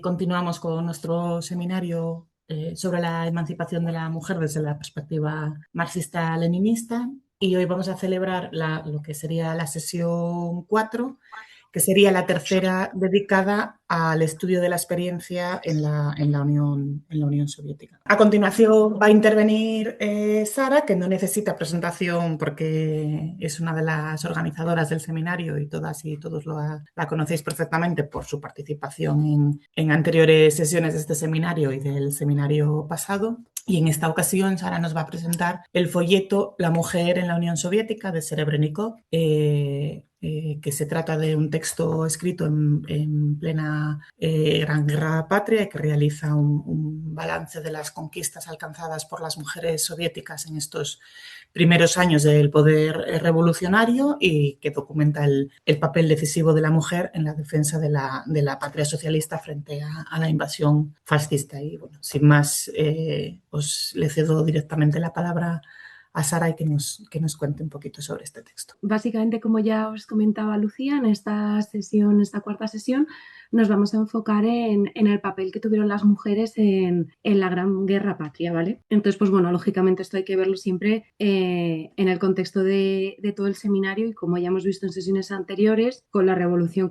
Continuamos con nuestro seminario sobre la emancipación de la mujer desde la perspectiva marxista-leninista y hoy vamos a celebrar lo que sería la sesión 4, que sería la tercera dedicada al estudio de la experiencia en la Unión Soviética. A continuación va a intervenir Sara, que no necesita presentación porque es una de las organizadoras del seminario y todas y todos la conocéis perfectamente por su participación en anteriores sesiones de este seminario y del seminario pasado. Y en esta ocasión Sara nos va a presentar el folleto La mujer en la Unión Soviética de Serebrennikov, que se trata de un texto escrito en plena Gran Guerra Patria y que realiza un balance de las conquistas alcanzadas por las mujeres soviéticas en estos primeros años del poder revolucionario y que documenta el papel decisivo de la mujer en la defensa de la patria socialista frente a la invasión fascista. Y bueno, sin más, os le cedo directamente la palabra a Sara y que nos cuente un poquito sobre este texto. Básicamente, como ya os comentaba Lucía, en esta cuarta sesión, nos vamos a enfocar en el papel que tuvieron las mujeres en la Gran Guerra Patria, ¿vale? Entonces, pues bueno, lógicamente esto hay que verlo siempre en el contexto de todo el seminario y como ya hemos visto en sesiones anteriores, con la Revolución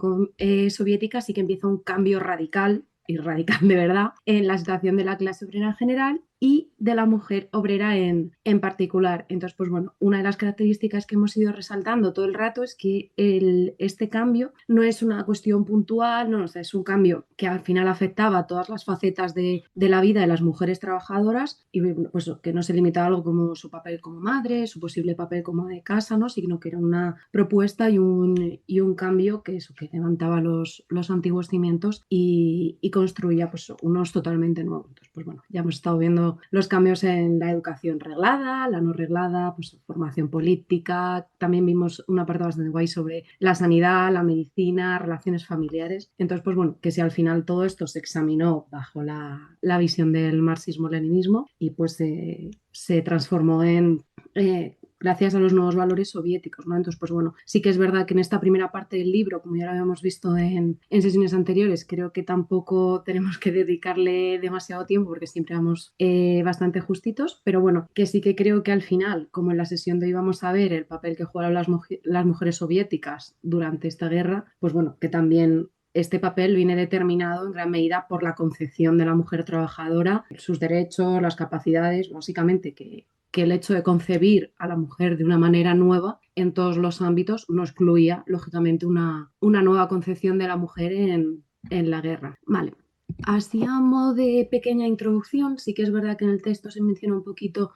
Soviética sí que empieza un cambio radical y radical de verdad en la situación de la clase obrera en general y de la mujer obrera en particular. Entonces, pues bueno, una de las características que hemos ido resaltando todo el rato es que este cambio no es una cuestión puntual, no, o sea, es un cambio que al final afectaba a todas las facetas de la vida de las mujeres trabajadoras y pues que no se limitaba a algo como su papel como madre, su posible papel como de casa, ¿no? Sino que era una propuesta y un cambio que levantaba los antiguos cimientos y construía pues unos totalmente nuevos. Entonces, pues bueno, ya hemos estado viendo los cambios en la educación reglada, la no reglada, pues formación política. También vimos una parte bastante guay sobre la sanidad, la medicina, relaciones familiares. Entonces, pues bueno, que si al final todo esto se examinó bajo la visión del marxismo-leninismo y pues se transformó en gracias a los nuevos valores soviéticos, ¿no? Entonces, pues bueno, sí que es verdad que en esta primera parte del libro, como ya lo habíamos visto en sesiones anteriores, creo que tampoco tenemos que dedicarle demasiado tiempo porque siempre vamos bastante justitos, pero bueno, que sí que creo que al final, como en la sesión de hoy vamos a ver el papel que jugaron las mujeres soviéticas durante esta guerra, pues bueno, que también este papel viene determinado en gran medida por la concepción de la mujer trabajadora, sus derechos, las capacidades, básicamente que el hecho de concebir a la mujer de una manera nueva en todos los ámbitos no excluía, lógicamente, una nueva concepción de la mujer en la guerra. Vale. Así a modo de pequeña introducción, sí que es verdad que en el texto se menciona un poquito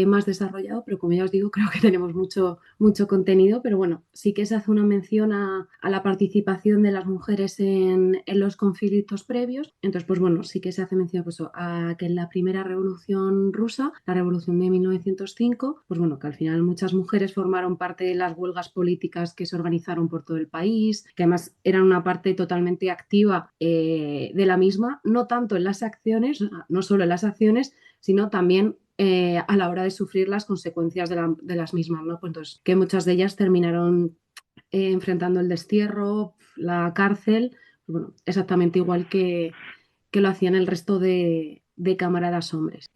más desarrollado, pero como ya os digo, creo que tenemos mucho contenido, pero bueno, sí que se hace una mención a la participación de las mujeres en los conflictos previos. Entonces, pues bueno, sí que se hace mención pues, a que en la primera revolución rusa, la revolución de 1905, pues bueno, que al final muchas mujeres formaron parte de las huelgas políticas que se organizaron por todo el país, que además eran una parte totalmente activa de la misma, no tanto en las acciones, no solo en las acciones, sino también a la hora de sufrir las consecuencias de las mismas, ¿no? Pues entonces, que muchas de ellas terminaron enfrentando el destierro, la cárcel, pues bueno, exactamente igual que lo hacían el resto de camaradas hombres.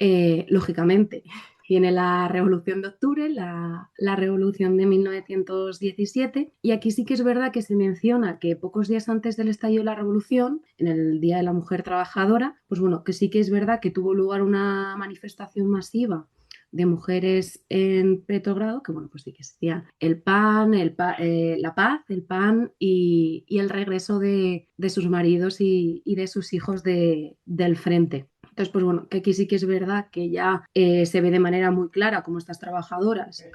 Lógicamente, viene la Revolución de Octubre, la Revolución de 1917, y aquí sí que es verdad que se menciona que pocos días antes del estallido de la Revolución, en el Día de la Mujer Trabajadora, pues bueno, que sí que es verdad que tuvo lugar una manifestación masiva de mujeres en Petrogrado, que bueno, pues sí que sería el pan, la paz, el pan y el regreso de sus maridos y de sus hijos del frente. Entonces, pues bueno, que aquí sí que es verdad que ya se ve de manera muy clara cómo estas trabajadoras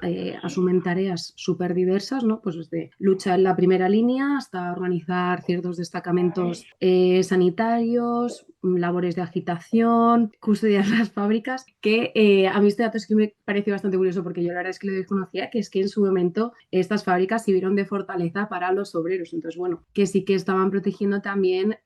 asumen tareas súper diversas, ¿no? Pues desde lucha en la primera línea hasta organizar ciertos destacamentos sanitarios, labores de agitación, custodiar las fábricas, que a mí este dato es que me pareció bastante curioso porque yo la verdad es que lo desconocía, que es que en su momento estas fábricas sirvieron de fortaleza para los obreros. Entonces, bueno, que sí que estaban protegiendo también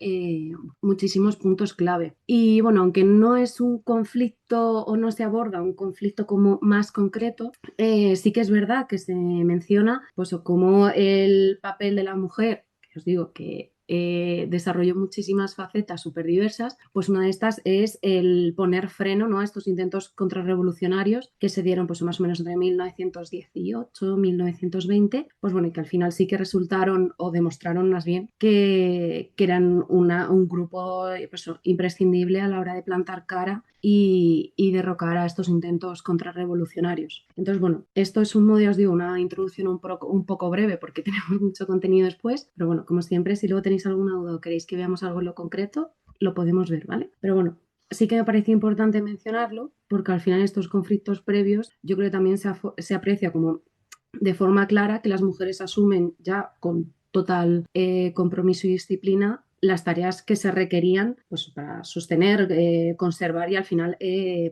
muchísimos puntos clave. Y bueno, aunque no es un conflicto o no se aborda un conflicto como más concreto, sí que es verdad que se menciona pues como el papel de la mujer, que os digo que desarrolló muchísimas facetas súper diversas, pues una de estas es el poner freno, ¿no?, a estos intentos contrarrevolucionarios que se dieron pues más o menos entre 1918 y 1920, pues bueno, y que al final sí que resultaron o demostraron más bien que eran un grupo pues, imprescindible a la hora de plantar cara y derrocar a estos intentos contrarrevolucionarios. Entonces, bueno, esto es os digo, una introducción un poco breve porque tenemos mucho contenido después, pero bueno, como siempre, si luego tenéis alguna duda o queréis que veamos algo en lo concreto, lo podemos ver, ¿vale? Pero bueno, sí que me parece importante mencionarlo porque al final estos conflictos previos yo creo que también se aprecia como de forma clara que las mujeres asumen ya con total compromiso y disciplina las tareas que se requerían pues, para sostener, conservar y al final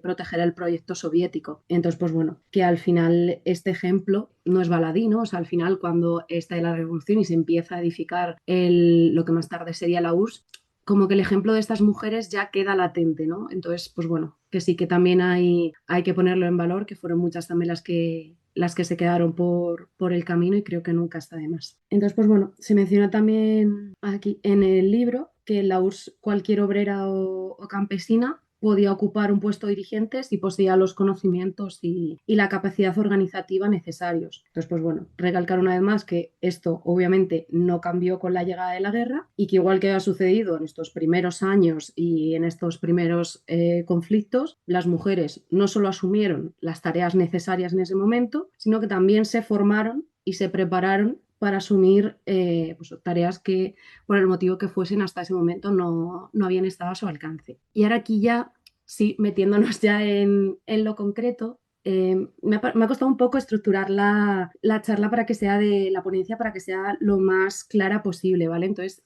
proteger el proyecto soviético. Entonces, pues bueno, que al final este ejemplo no es baladí, ¿no? O sea, al final cuando está la revolución y se empieza a edificar lo que más tarde sería la URSS, como que el ejemplo de estas mujeres ya queda latente, ¿no? Entonces, pues bueno, que sí que también hay que ponerlo en valor, que fueron muchas también las que se quedaron por el camino y creo que nunca está de más. Entonces, pues bueno, se menciona también aquí en el libro que en la URSS cualquier obrera o campesina podía ocupar un puesto dirigente si poseía los conocimientos y la capacidad organizativa necesarios. Entonces, pues bueno, recalcar una vez más que esto obviamente no cambió con la llegada de la guerra y que igual que ha sucedido en estos primeros años y en estos primeros conflictos, las mujeres no solo asumieron las tareas necesarias en ese momento, sino que también se formaron y se prepararon para asumir pues, tareas que por el motivo que fuesen hasta ese momento no habían estado a su alcance. Y ahora aquí ya, sí, metiéndonos ya en lo concreto, me ha costado un poco estructurar la charla para que sea de la ponencia, para que sea lo más clara posible, ¿vale? Entonces,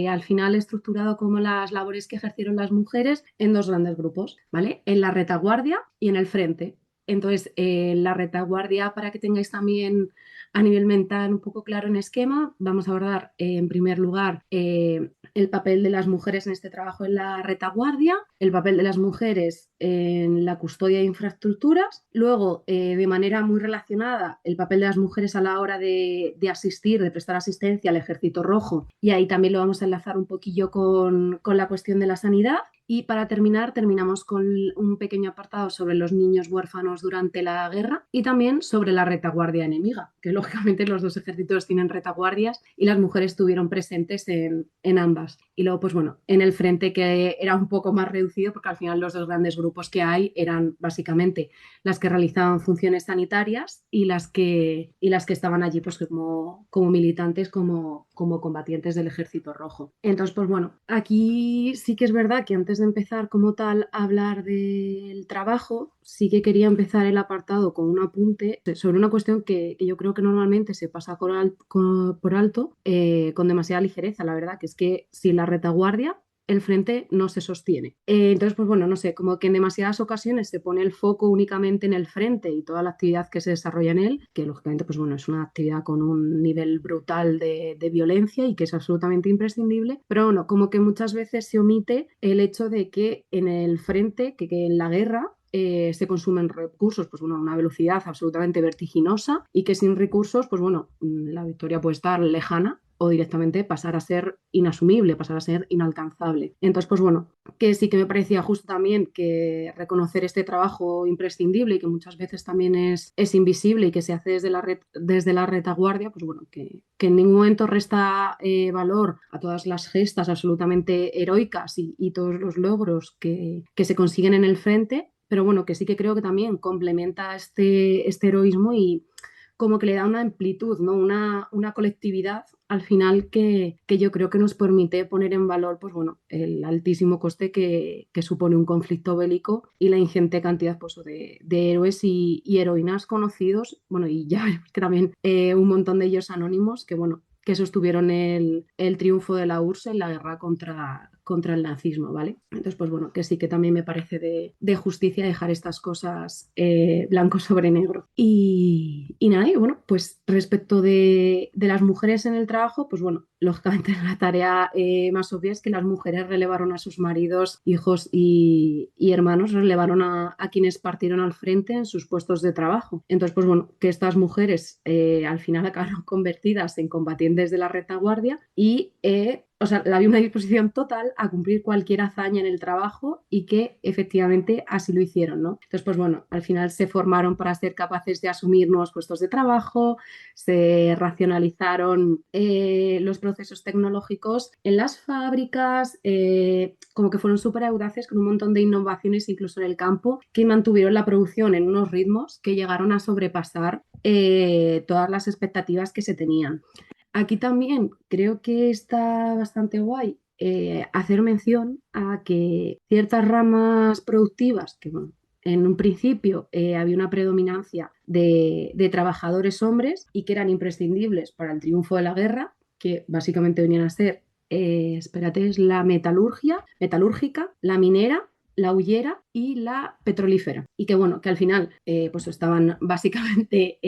al final he estructurado como las labores que ejercieron las mujeres en dos grandes grupos, ¿vale? En la retaguardia y en el frente. Entonces, la retaguardia, para que tengáis también a nivel mental un poco claro en esquema, vamos a abordar en primer lugar el papel de las mujeres en este trabajo en la retaguardia, el papel de las mujeres en la custodia de infraestructuras, luego de manera muy relacionada el papel de las mujeres a la hora de asistir, de prestar asistencia al Ejército Rojo, y ahí también lo vamos a enlazar un poquillo con la cuestión de la sanidad. Y para terminar, terminamos con un pequeño apartado sobre los niños huérfanos durante la guerra y también sobre la retaguardia enemiga, que lógicamente los dos ejércitos tienen retaguardias y las mujeres estuvieron presentes en ambas. Y luego, pues bueno, en el frente que era un poco más reducido, porque al final los dos grandes grupos que hay eran básicamente las que realizaban funciones sanitarias y las que estaban allí pues como militantes, como combatientes del Ejército Rojo. Entonces, pues bueno, aquí sí que es verdad que antes de empezar como tal a hablar del trabajo, sí que quería empezar el apartado con un apunte sobre una cuestión que yo creo que normalmente se pasa por alto con demasiada ligereza, la verdad, que es que si la retaguardia el frente no se sostiene. Entonces, pues bueno, no sé, como que en demasiadas ocasiones se pone el foco únicamente en el frente y toda la actividad que se desarrolla en él, que lógicamente, pues bueno, es una actividad con un nivel brutal de violencia y que es absolutamente imprescindible, pero bueno, como que muchas veces se omite el hecho de que en el frente, que en la guerra, se consumen recursos, pues bueno, a una velocidad absolutamente vertiginosa y que sin recursos, pues bueno, la victoria puede estar lejana o directamente pasar a ser inasumible, pasar a ser inalcanzable. Entonces, pues bueno, que sí que me parecía justo también que reconocer este trabajo imprescindible y que muchas veces también es invisible y que se hace desde la retaguardia, pues bueno, que en ningún momento resta valor a todas las gestas absolutamente heroicas y todos los logros que se consiguen en el frente, pero bueno, que sí que creo que también complementa este heroísmo y como que le da una amplitud, ¿no? Una colectividad al final que yo creo que nos permite poner en valor, pues bueno, el altísimo coste que supone un conflicto bélico y la ingente cantidad pues, de héroes y heroínas conocidos, bueno, y ya veremos que también un montón de ellos anónimos que, bueno, que sostuvieron el triunfo de la URSS en la guerra contra el nazismo, ¿vale? Entonces, pues bueno, que sí que también me parece de justicia dejar estas cosas blanco sobre negro. Y nada, y bueno, pues respecto de las mujeres en el trabajo, pues bueno, lógicamente la tarea más obvia es que las mujeres relevaron a sus maridos, hijos y hermanos, relevaron a quienes partieron al frente en sus puestos de trabajo. Entonces, pues bueno, que estas mujeres al final acabaron convertidas en combatientes de la retaguardia y o sea, había una disposición total a cumplir cualquier hazaña en el trabajo y que efectivamente así lo hicieron, ¿no? Entonces, pues bueno, al final se formaron para ser capaces de asumir nuevos puestos de trabajo, se racionalizaron los procesos tecnológicos en las fábricas, como que fueron súper audaces con un montón de innovaciones incluso en el campo que mantuvieron la producción en unos ritmos que llegaron a sobrepasar todas las expectativas que se tenían. Aquí también creo que está bastante guay hacer mención a que ciertas ramas productivas, que bueno, en un principio había una predominancia de trabajadores hombres y que eran imprescindibles para el triunfo de la guerra, que básicamente venían a ser, espérate, es la metalúrgica, la minera, la hullera y la petrolífera. Y que bueno, que al final pues estaban básicamente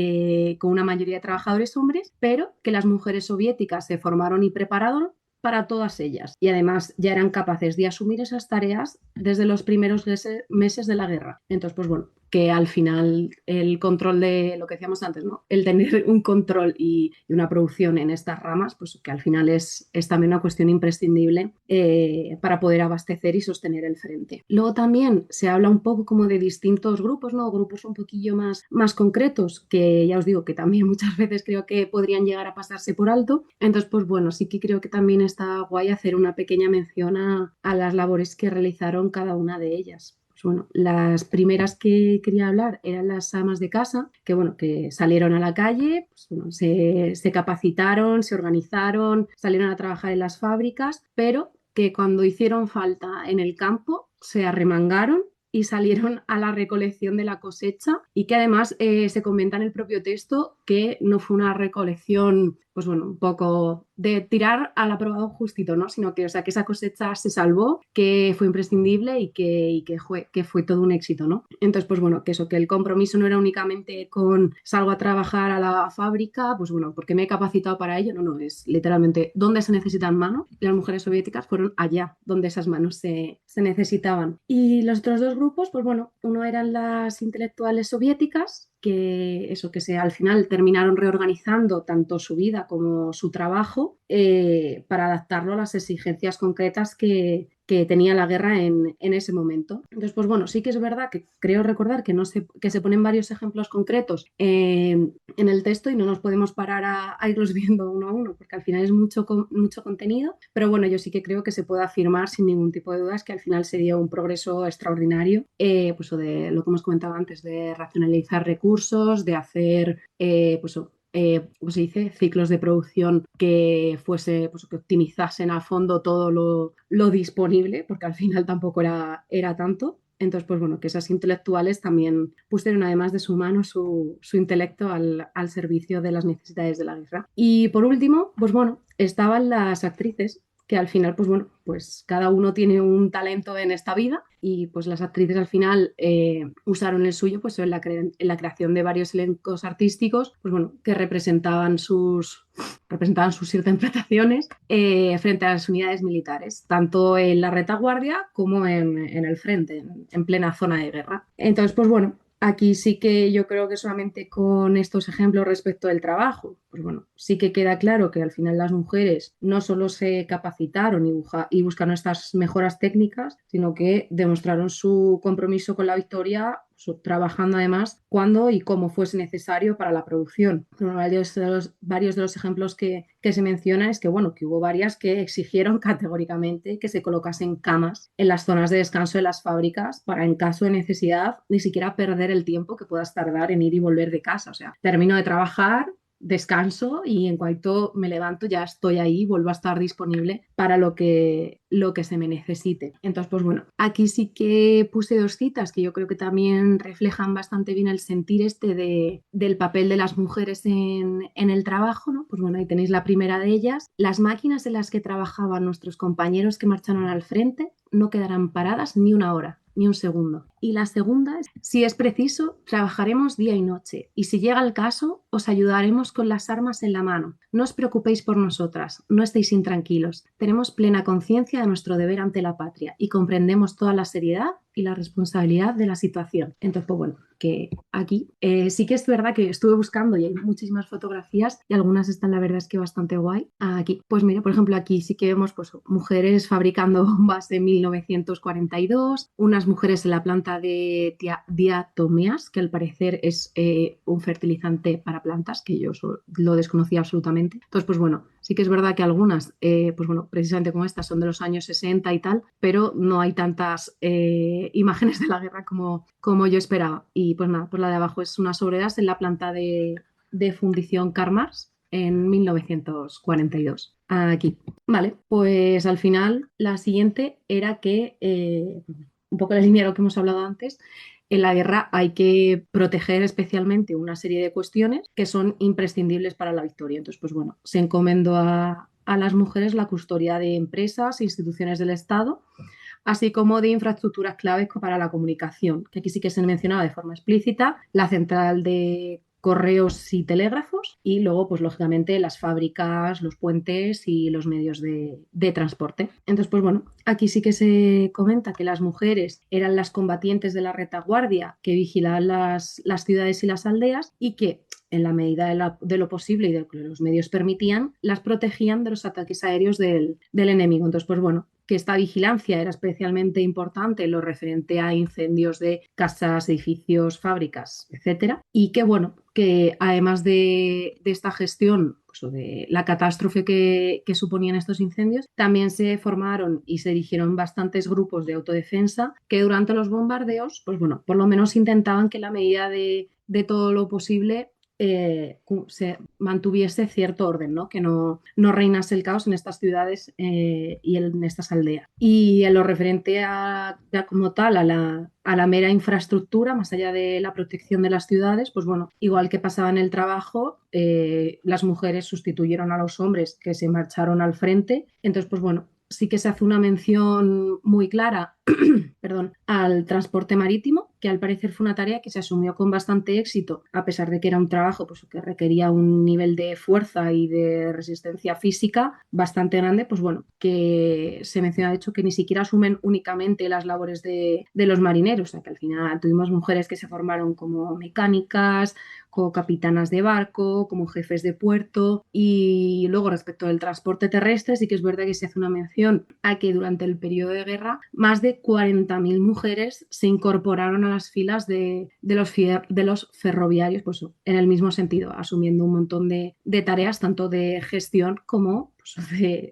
con una mayoría de trabajadores hombres, pero que las mujeres soviéticas se formaron y prepararon para todas ellas. Y además ya eran capaces de asumir esas tareas desde los primeros meses de la guerra. Entonces, pues bueno, que al final el control de lo que decíamos antes, ¿no? El tener un control y una producción en estas ramas, pues que al final es también una cuestión imprescindible para poder abastecer y sostener el frente. Luego también se habla un poco como de distintos grupos, ¿no? Grupos un poquillo más concretos, que ya os digo que también muchas veces creo que podrían llegar a pasarse por alto. Entonces, pues bueno, sí que creo que también está guay hacer una pequeña mención a las labores que realizaron cada una de ellas. Pues bueno, las primeras que quería hablar eran las amas de casa, que bueno, que salieron a la calle, pues bueno, se capacitaron, se organizaron, salieron a trabajar en las fábricas, pero que cuando hicieron falta en el campo se arremangaron y salieron a la recolección de la cosecha y que además se comenta en el propio texto que no fue una recolección, pues bueno, un poco de tirar al aprobado justito, ¿no? Sino que, o sea, que esa cosecha se salvó, que fue imprescindible que fue todo un éxito, ¿no? Entonces, pues bueno, que eso, que el compromiso no era únicamente con salgo a trabajar a la fábrica, pues bueno, porque me he capacitado para ello, no, no, es literalmente donde se necesitan manos. Las mujeres soviéticas fueron allá donde esas manos se necesitaban. Y los otros dos grupos, pues bueno, uno eran las intelectuales soviéticas, que eso, que se al final terminaron reorganizando tanto su vida como su trabajo para adaptarlo a las exigencias concretas que tenía la guerra en ese momento. Entonces, pues bueno, sí que es verdad que creo recordar que, no se, que se ponen varios ejemplos concretos en el texto y no nos podemos parar a irlos viendo uno a uno, porque al final es mucho contenido, pero bueno, yo sí que creo que se puede afirmar sin ningún tipo de dudas que al final se dio un progreso extraordinario, pues de lo que hemos comentado antes, de racionalizar recursos, de hacer, ¿cómo se dice? Ciclos de producción que fuese, pues, que optimizasen a fondo todo lo disponible, porque al final tampoco era tanto. Entonces, pues bueno, que esas intelectuales también pusieron además de su mano su intelecto al servicio de las necesidades de la guerra. Y por último, pues bueno, estaban las actrices, que al final, pues bueno, pues cada uno tiene un talento en esta vida y pues las actrices al final usaron el suyo pues en la creación de varios elencos artísticos, pues bueno, que representaban sus interpretaciones frente a las unidades militares, tanto en la retaguardia como en el frente, en plena zona de guerra. Entonces, pues bueno, aquí sí que yo creo que solamente con estos ejemplos respecto del trabajo, pues bueno, sí que queda claro que al final las mujeres no solo se capacitaron y buscaron estas mejoras técnicas, sino que demostraron su compromiso con la victoria, trabajando además cuando y cómo fuese necesario para la producción. Varios de los ejemplos que se mencionan es que, bueno, que hubo varias que exigieron categóricamente que se colocasen camas en las zonas de descanso de las fábricas para, en caso de necesidad, ni siquiera perder el tiempo que puedas tardar en ir y volver de casa. O sea, termino de trabajar, descanso y en cuanto me levanto ya estoy ahí, vuelvo a estar disponible para lo que se me necesite. Entonces, pues bueno, aquí sí que puse dos citas que yo creo que también reflejan bastante bien el sentir del papel de las mujeres en el trabajo, ¿no? Pues bueno, ahí tenéis la primera de ellas. Las máquinas en las que trabajaban nuestros compañeros que marcharon al frente no quedarán paradas ni una hora, ni un segundo. Y la segunda es, si es preciso, trabajaremos día y noche, y si llega el caso, os ayudaremos con las armas en la mano. No os preocupéis por nosotras, no estéis intranquilos. Tenemos plena conciencia de nuestro deber ante la patria y comprendemos toda la seriedad y la responsabilidad de la situación. Entonces, pues bueno, que aquí. Sí que es verdad que estuve buscando y hay muchísimas fotografías y algunas están, la verdad es que bastante guay. Aquí, pues mira, por ejemplo, aquí sí que vemos pues, mujeres fabricando bombas en 1942, unas mujeres en la planta de diatomeas, que al parecer es un fertilizante para plantas, que yo lo desconocía absolutamente. Entonces, pues bueno, sí que es verdad que algunas, pues bueno, precisamente como estas son de los años 60 y tal, pero no hay tantas imágenes de la guerra como yo esperaba. Y pues nada, pues la de abajo es unas obreras en la planta de fundición Karmars en 1942. Aquí. Vale, pues al final la siguiente era que, un poco la línea de lo que hemos hablado antes, en la guerra hay que proteger especialmente una serie de cuestiones que son imprescindibles para la victoria. Entonces, pues bueno, se encomendó a las mujeres la custodia de empresas e instituciones del Estado, así como de infraestructuras claves para la comunicación, que aquí sí que se mencionaba de forma explícita, la central de correos y telégrafos y luego, pues lógicamente, las fábricas, los puentes y los medios de transporte. Entonces, pues bueno, aquí sí que se comenta que las mujeres eran las combatientes de la retaguardia que vigilaban las ciudades y las aldeas y que en la medida de lo posible y de lo que los medios permitían, las protegían de los ataques aéreos del enemigo. Entonces, pues bueno, que esta vigilancia era especialmente importante en lo referente a incendios de casas, edificios, fábricas, etcétera. Y que bueno, que además de esta gestión, pues, o de la catástrofe que suponían estos incendios, también se formaron y se erigieron bastantes grupos de autodefensa que durante los bombardeos, pues bueno, por lo menos intentaban que la medida de todo lo posible se mantuviese cierto orden, ¿no? Que no reinase el caos en estas ciudades y en estas aldeas. Y en lo referente a, ya como tal a la mera infraestructura, más allá de la protección de las ciudades, pues bueno, igual que pasaba en el trabajo, las mujeres sustituyeron a los hombres que se marcharon al frente. Entonces, pues bueno, sí que se hace una mención muy clara perdón, al transporte marítimo, que al parecer fue una tarea que se asumió con bastante éxito, a pesar de que era un trabajo pues, que requería un nivel de fuerza y de resistencia física bastante grande, pues bueno, que se menciona de hecho que ni siquiera asumen únicamente las labores de los marineros, o sea que al final tuvimos mujeres que se formaron como mecánicas, como capitanas de barco, como jefes de puerto y luego respecto del transporte terrestre sí que es verdad que se hace una mención a que durante el periodo de guerra más de 40.000 mujeres se incorporaron a las filas de los ferroviarios, pues en el mismo sentido, asumiendo un montón de tareas tanto de gestión como pues,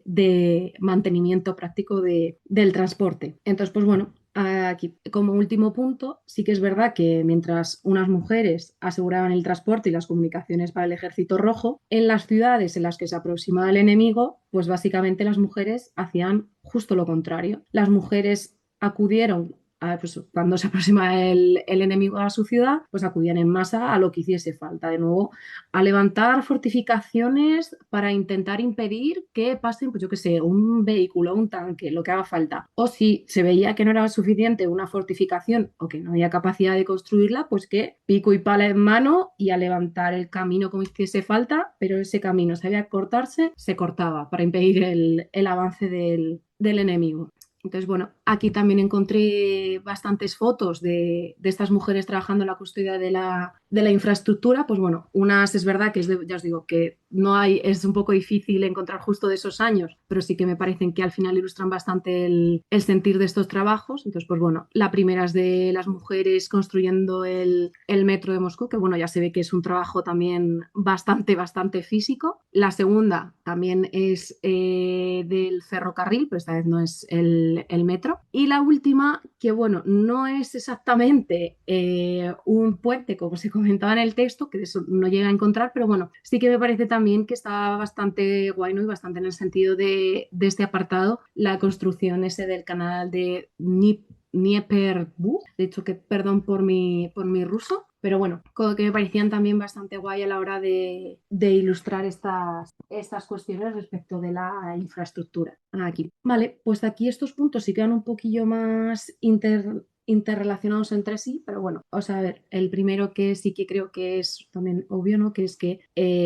de mantenimiento práctico del transporte. Entonces, pues bueno, aquí, como último punto, sí que es verdad que mientras unas mujeres aseguraban el transporte y las comunicaciones para el Ejército Rojo, en las ciudades en las que se aproximaba el enemigo, pues básicamente las mujeres hacían justo lo contrario. Las mujeres acudieron pues, cuando se aproxima el enemigo a su ciudad, pues acudían en masa a lo que hiciese falta. De nuevo, a levantar fortificaciones para intentar impedir que pasen, pues yo qué sé, un vehículo, un tanque, lo que haga falta. O si se veía que no era suficiente una fortificación o que no había capacidad de construirla, pues que pico y pala en mano y a levantar el camino como hiciese falta, pero ese camino sabía cortarse, se cortaba para impedir el avance del enemigo. Entonces, bueno, aquí también encontré bastantes fotos de estas mujeres trabajando en la custodia de la infraestructura. Pues bueno, unas es verdad que ya os digo que no hay, es un poco difícil encontrar justo de esos años, pero sí que me parecen que al final ilustran bastante el sentir de estos trabajos. Entonces, pues bueno, la primera es de las mujeres construyendo el metro de Moscú, que bueno, ya se ve que es un trabajo también bastante físico. La segunda también es del ferrocarril, pero esta vez no es el metro. Y la última, que bueno, no es exactamente un puente, como se comentaba en el texto, que de eso no llega a encontrar, pero bueno, sí que me parece también que está bastante guay, ¿no? Y bastante en el sentido de este apartado, la construcción ese del canal de Dnieperbug, de hecho que perdón por mi ruso, pero bueno, como que me parecían también bastante guay a la hora de ilustrar estas cuestiones respecto de la infraestructura. Aquí. Vale, pues aquí estos puntos sí quedan un poquillo más interrelacionados entre sí, pero bueno, o sea, a ver, el primero que sí que creo que es también obvio, ¿no? Que es que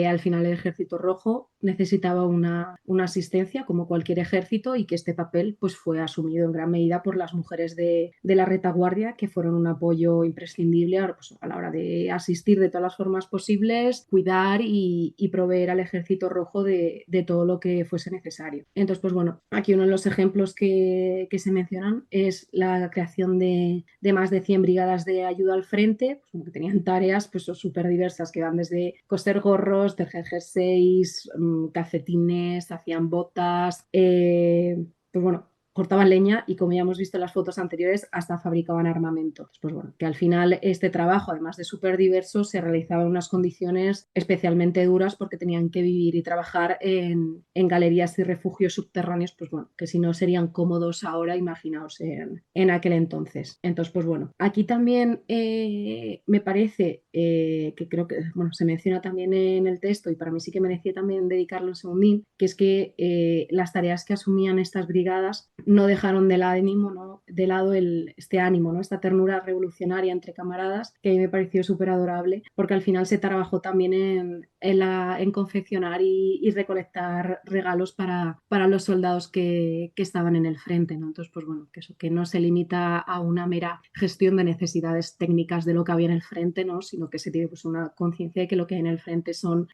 al final el Ejército Rojo necesitaba una asistencia como cualquier ejército y que este papel pues fue asumido en gran medida por las mujeres de la retaguardia, que fueron un apoyo imprescindible pues, a la hora de asistir de todas las formas posibles, cuidar y proveer al ejército rojo de todo lo que fuese necesario. Entonces, pues bueno, aquí uno de los ejemplos que se mencionan es la creación de más de 100 brigadas de ayuda al frente, pues, que tenían tareas pues, súper diversas, que van desde coser gorros, tejer jerseys, calcetines, hacían botas, pues bueno, cortaban leña y, como ya hemos visto en las fotos anteriores, hasta fabricaban armamento. Pues bueno, que al final este trabajo, además de súper diverso, se realizaba en unas condiciones especialmente duras porque tenían que vivir y trabajar en galerías y refugios subterráneos, pues bueno, que si no serían cómodos ahora, imaginaos en aquel entonces. Entonces, pues bueno, aquí también me parece que creo que, bueno, se menciona también en el texto y para mí sí que merecía también dedicarlo un segundín, que es que las tareas que asumían estas brigadas no dejaron de lado este ánimo, ¿no? Esta ternura revolucionaria entre camaradas, que a mí me pareció súper adorable, porque al final se trabajó también en confeccionar y recolectar regalos para los soldados que estaban en el frente, ¿no? Entonces, pues bueno, que eso que no se limita a una mera gestión de necesidades técnicas de lo que había en el frente, ¿no? Sino que se tiene pues una conciencia de que lo que hay en el frente son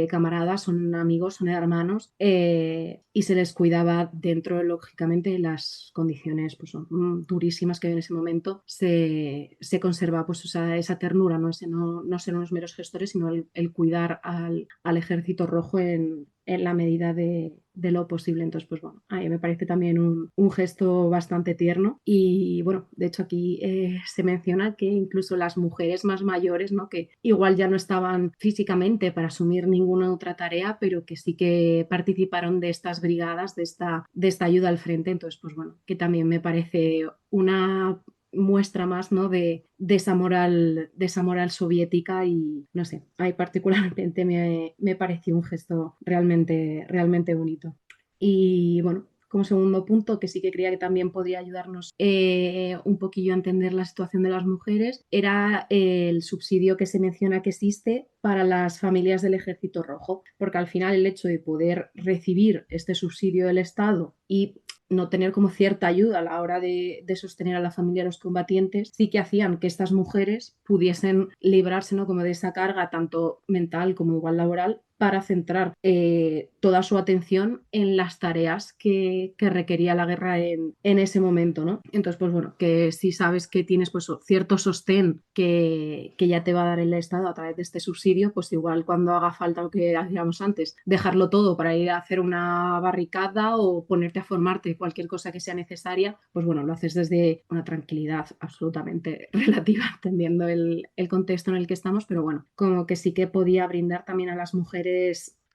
camaradas, son amigos, son hermanos, y se les cuidaba dentro, lógicamente, las condiciones pues, durísimas que en ese momento se conserva pues, esa ternura, ¿no? No ser unos meros gestores, sino el cuidar al ejército rojo en la medida de lo posible. Entonces, pues bueno, a mí me parece también un gesto bastante tierno y bueno, de hecho aquí se menciona que incluso las mujeres más mayores, ¿no? Que igual ya no estaban físicamente para asumir ninguna otra tarea, pero que sí que participaron de estas brigadas, de esta ayuda al frente. Entonces, pues bueno, que también me parece una muestra más, ¿no? de esa moral soviética y no sé, ahí particularmente me pareció un gesto realmente, realmente bonito. Y bueno, como segundo punto, que sí que creía que también podría ayudarnos un poquillo a entender la situación de las mujeres, era el subsidio que se menciona que existe para las familias del Ejército Rojo, porque al final el hecho de poder recibir este subsidio del Estado y no tener como cierta ayuda a la hora de sostener a la familia de los combatientes, sí que hacían que estas mujeres pudiesen librarse, ¿no? como de esa carga tanto mental como igual laboral para centrar toda su atención en las tareas que requería la guerra en ese momento, ¿no? Entonces, pues bueno, que si sabes que tienes pues cierto sostén que ya te va a dar el Estado a través de este subsidio, pues igual cuando haga falta lo que hacíamos antes, dejarlo todo para ir a hacer una barricada o ponerte a formarte cualquier cosa que sea necesaria, pues bueno, lo haces desde una tranquilidad absolutamente relativa, entendiendo el contexto en el que estamos, pero bueno, como que sí que podía brindar también a las mujeres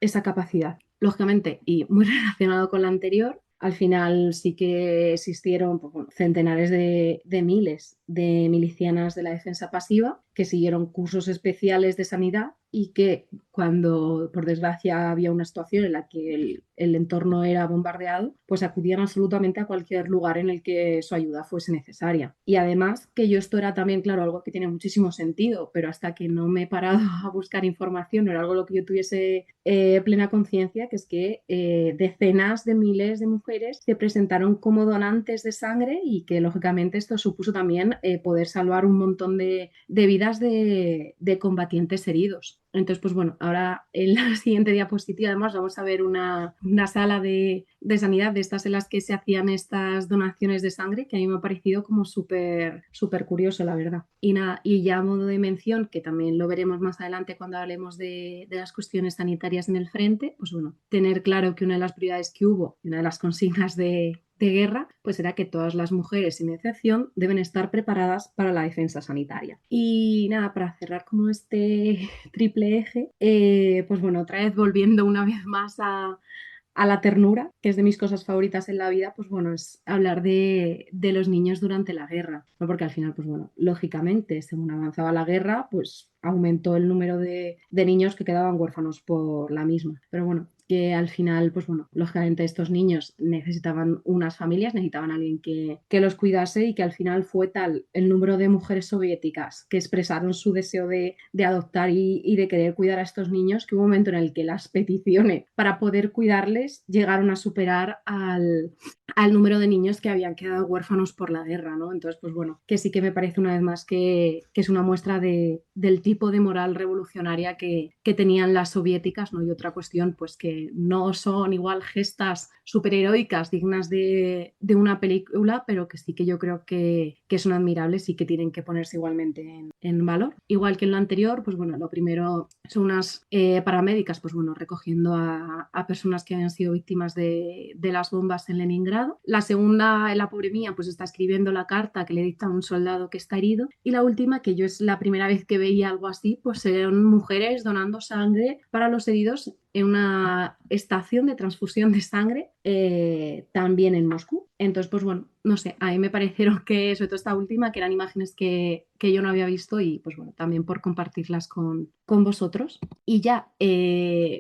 esa capacidad. Lógicamente, y muy relacionado con la anterior, al final sí que existieron pues, bueno, centenares de miles de milicianas de la defensa pasiva que siguieron cursos especiales de sanidad y que cuando, por desgracia, había una situación en la que el entorno era bombardeado, pues acudían absolutamente a cualquier lugar en el que su ayuda fuese necesaria. Y además que yo esto era también, claro, algo que tiene muchísimo sentido, pero hasta que no me he parado a buscar información, no era algo lo que yo tuviese plena conciencia, que es que decenas de miles de mujeres se presentaron como donantes de sangre y que lógicamente esto supuso también poder salvar un montón de vidas de combatientes heridos. Entonces, pues bueno, ahora en la siguiente diapositiva además vamos a ver una sala de sanidad de estas en las que se hacían estas donaciones de sangre, que a mí me ha parecido como súper súper curioso, la verdad. Y nada, y ya a modo de mención, que también lo veremos más adelante cuando hablemos de las cuestiones sanitarias en el frente, pues bueno, tener claro que una de las prioridades que hubo, una de las consignas de guerra, pues era que todas las mujeres, sin excepción, deben estar preparadas para la defensa sanitaria. Y nada, para cerrar como este triple eje, pues bueno, otra vez volviendo una vez más a la ternura, que es de mis cosas favoritas en la vida, pues bueno, es hablar de los niños durante la guerra, ¿no? Porque al final, pues bueno, lógicamente, según avanzaba la guerra, pues aumentó el número de niños que quedaban huérfanos por la misma. Pero bueno, que al final, pues bueno, lógicamente estos niños necesitaban unas familias, necesitaban a alguien que los cuidase y que al final fue tal el número de mujeres soviéticas que expresaron su deseo de adoptar y de querer cuidar a estos niños, que hubo un momento en el que las peticiones para poder cuidarles llegaron a superar al número de niños que habían quedado huérfanos por la guerra, ¿no? Entonces, pues bueno, que sí que me parece una vez más que es una muestra del tipo de moral revolucionaria que tenían las soviéticas, ¿no? Y otra cuestión, pues que no son igual gestas superheroicas dignas de una película, pero que sí que yo creo que son admirables y que tienen que ponerse igualmente en valor. Igual que en lo anterior, pues bueno, lo primero son unas paramédicas, pues bueno, recogiendo a personas que habían sido víctimas de las bombas en Leningrado. La segunda, la pobre mía, pues está escribiendo la carta que le dicta a un soldado que está herido. Y la última, que yo es la primera vez que veía algo así, pues eran mujeres donando sangre para los heridos en una estación de transfusión de sangre, también en Moscú. Entonces, pues bueno, no sé, a mí me parecieron que, sobre todo esta última, que eran imágenes que yo no había visto y pues bueno, también por compartirlas con vosotros. Y ya,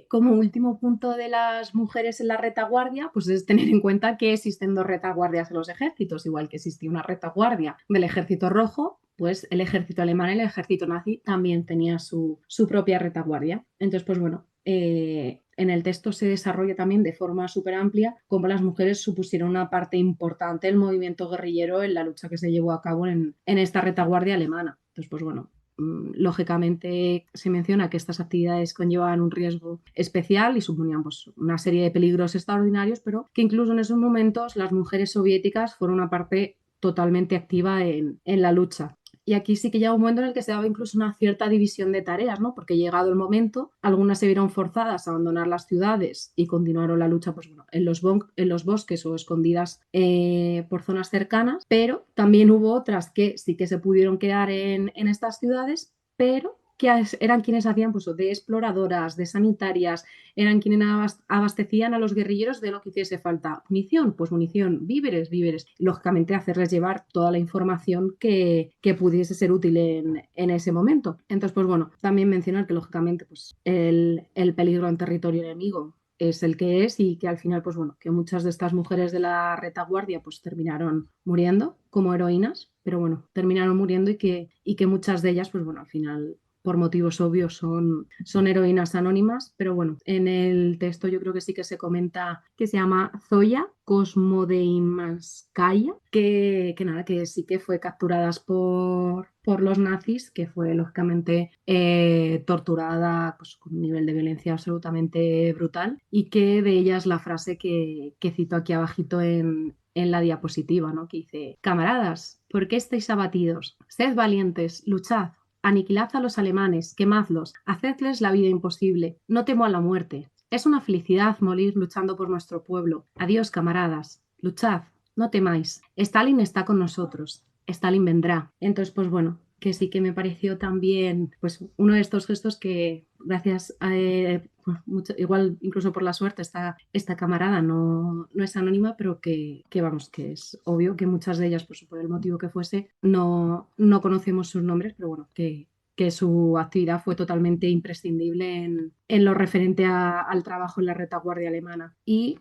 como último punto de las mujeres en la retaguardia, pues es tener en cuenta que existen dos retaguardias en los ejércitos, igual que existía una retaguardia del ejército rojo, pues el ejército alemán y el ejército nazi también tenía su propia retaguardia. Entonces, pues bueno, en el texto se desarrolla también de forma súper amplia cómo las mujeres supusieron una parte importante del movimiento guerrillero en la lucha que se llevó a cabo en esta retaguardia alemana. Entonces, pues bueno, lógicamente se menciona que estas actividades conllevaban un riesgo especial y suponían pues, una serie de peligros extraordinarios, pero que incluso en esos momentos las mujeres soviéticas fueron una parte totalmente activa en la lucha. Y aquí sí que llega un momento en el que se daba incluso una cierta división de tareas, ¿no? Porque llegado el momento, algunas se vieron forzadas a abandonar las ciudades y continuaron la lucha pues, bueno, en los bosques o escondidas por zonas cercanas, pero también hubo otras que sí que se pudieron quedar en estas ciudades, pero que eran quienes hacían pues, de exploradoras, de sanitarias, eran quienes abastecían a los guerrilleros de lo que hiciese falta. Munición, pues munición, víveres, víveres. Y, lógicamente, hacerles llevar toda la información que pudiese ser útil en ese momento. Entonces, pues bueno, también mencionar que, lógicamente, pues el peligro en territorio enemigo es el que es y que al final, pues bueno, que muchas de estas mujeres de la retaguardia pues terminaron muriendo como heroínas, pero bueno, terminaron muriendo y que muchas de ellas, pues bueno, al final por motivos obvios son heroínas anónimas, pero bueno, en el texto yo creo que sí que se comenta que se llama Zoya Kosmodeimanskaya, que nada, que sí que fue capturadas por los nazis, que fue lógicamente torturada pues, con un nivel de violencia absolutamente brutal y que de ellas la frase que cito aquí abajito en la diapositiva, ¿no? Que dice, camaradas, ¿por qué estáis abatidos? Sed valientes, luchad. Aniquilad a los alemanes, quemadlos, hacedles la vida imposible. No temo a la muerte. Es una felicidad morir luchando por nuestro pueblo. Adiós, camaradas. Luchad, no temáis. Stalin está con nosotros. Stalin vendrá. Entonces, pues bueno, que sí que me pareció también pues uno de estos gestos que gracias a pues, igual incluso por la suerte esta camarada no es anónima, pero que vamos, que es obvio que muchas de ellas, pues por el motivo que fuese, no conocemos sus nombres, pero bueno, que su actividad fue totalmente imprescindible en lo referente al trabajo en la retaguardia alemana. Y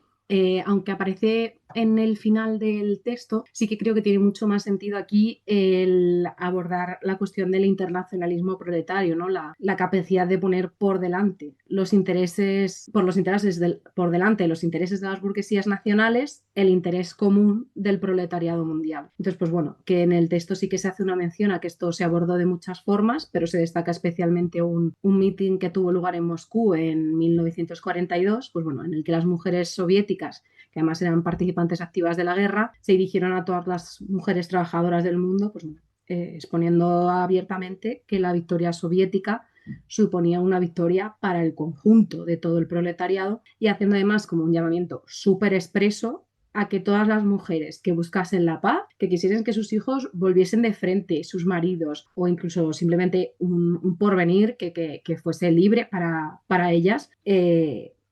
aunque aparece en el final del texto, sí que creo que tiene mucho más sentido aquí el abordar la cuestión del internacionalismo proletario, ¿no? La capacidad de poner por delante los intereses, por delante los intereses de las burguesías nacionales, el interés común del proletariado mundial. Entonces, pues bueno, que en el texto sí que se hace una mención a que esto se abordó de muchas formas, pero se destaca especialmente un meeting que tuvo lugar en Moscú en 1942, pues bueno, en el que las mujeres soviéticas, que además eran participantes activas de la guerra, se dirigieron a todas las mujeres trabajadoras del mundo, pues, exponiendo abiertamente que la victoria soviética suponía una victoria para el conjunto de todo el proletariado y haciendo además como un llamamiento súper expreso a que todas las mujeres que buscasen la paz, que quisiesen que sus hijos volviesen de frente, sus maridos o incluso simplemente un porvenir que fuese libre para ellas,